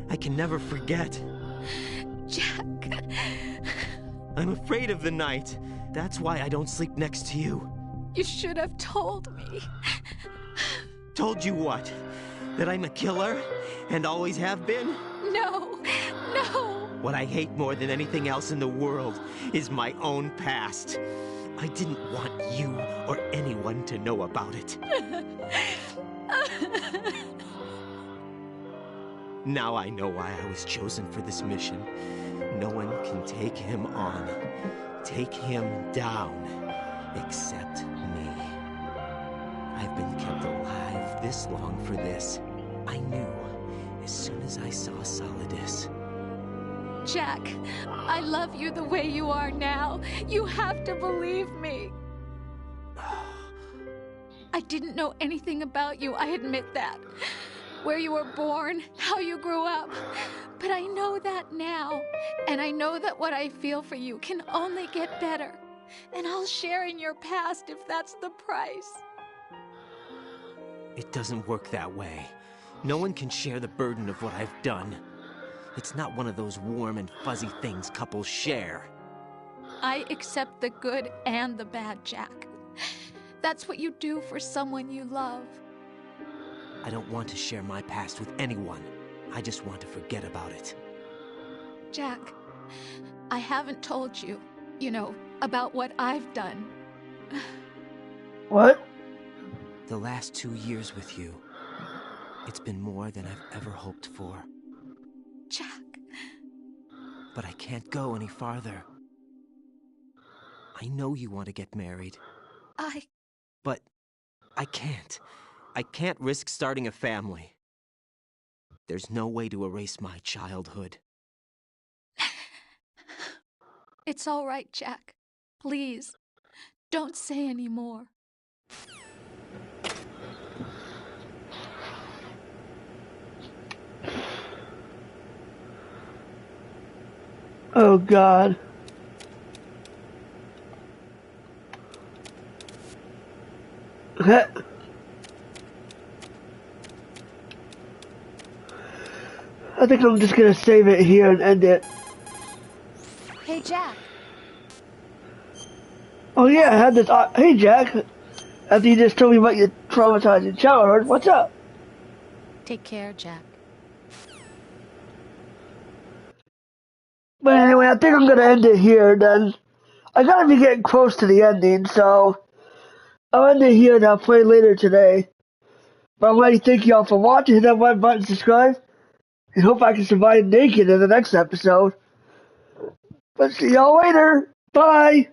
I can never forget. Jack. I'm afraid of the night. That's why I don't sleep next to you. You should have told me. Told you what? That I'm a killer? And always have been? No. No. What I hate more than anything else in the world is my own past. I didn't want you or anyone to know about it. Now I know why I was chosen for this mission. No one can take him on, take him down, except me. I've been kept alive this long for this. I knew as soon as I saw Solidus. Jack, I love you the way you are now. You have to believe me. I didn't know anything about you, I admit that. Where you were born, how you grew up. But I know that now. And I know that what I feel for you can only get better. And I'll share in your past if that's the price. It doesn't work that way. No one can share the burden of what I've done. It's not one of those warm and fuzzy things couples share. I accept the good and the bad, Jack. That's what you do for someone you love. I don't want to share my past with anyone. I just want to forget about it. Jack, I haven't told you, about what I've done. What? The last 2 years with you. It's been more than I've ever hoped for. Jack. But I can't go any farther. I know you want to get married. But I can't. I can't risk starting a family. There's no way to erase my childhood. It's all right, Jack. Please, don't say any more. Oh, God. I think I'm just gonna save it here and end it. Hey, Jack. Oh yeah, I had this. Hey, Jack. After you just told me about your traumatizing childhood, what's up? Take care, Jack. But anyway, I think I'm gonna end it here. Then I gotta be getting close to the ending, so I'll end it here and I'll play later today. But I'm ready to thank y'all for watching. Hit that like button, subscribe, and hope I can survive naked in the next episode. But see y'all later. Bye.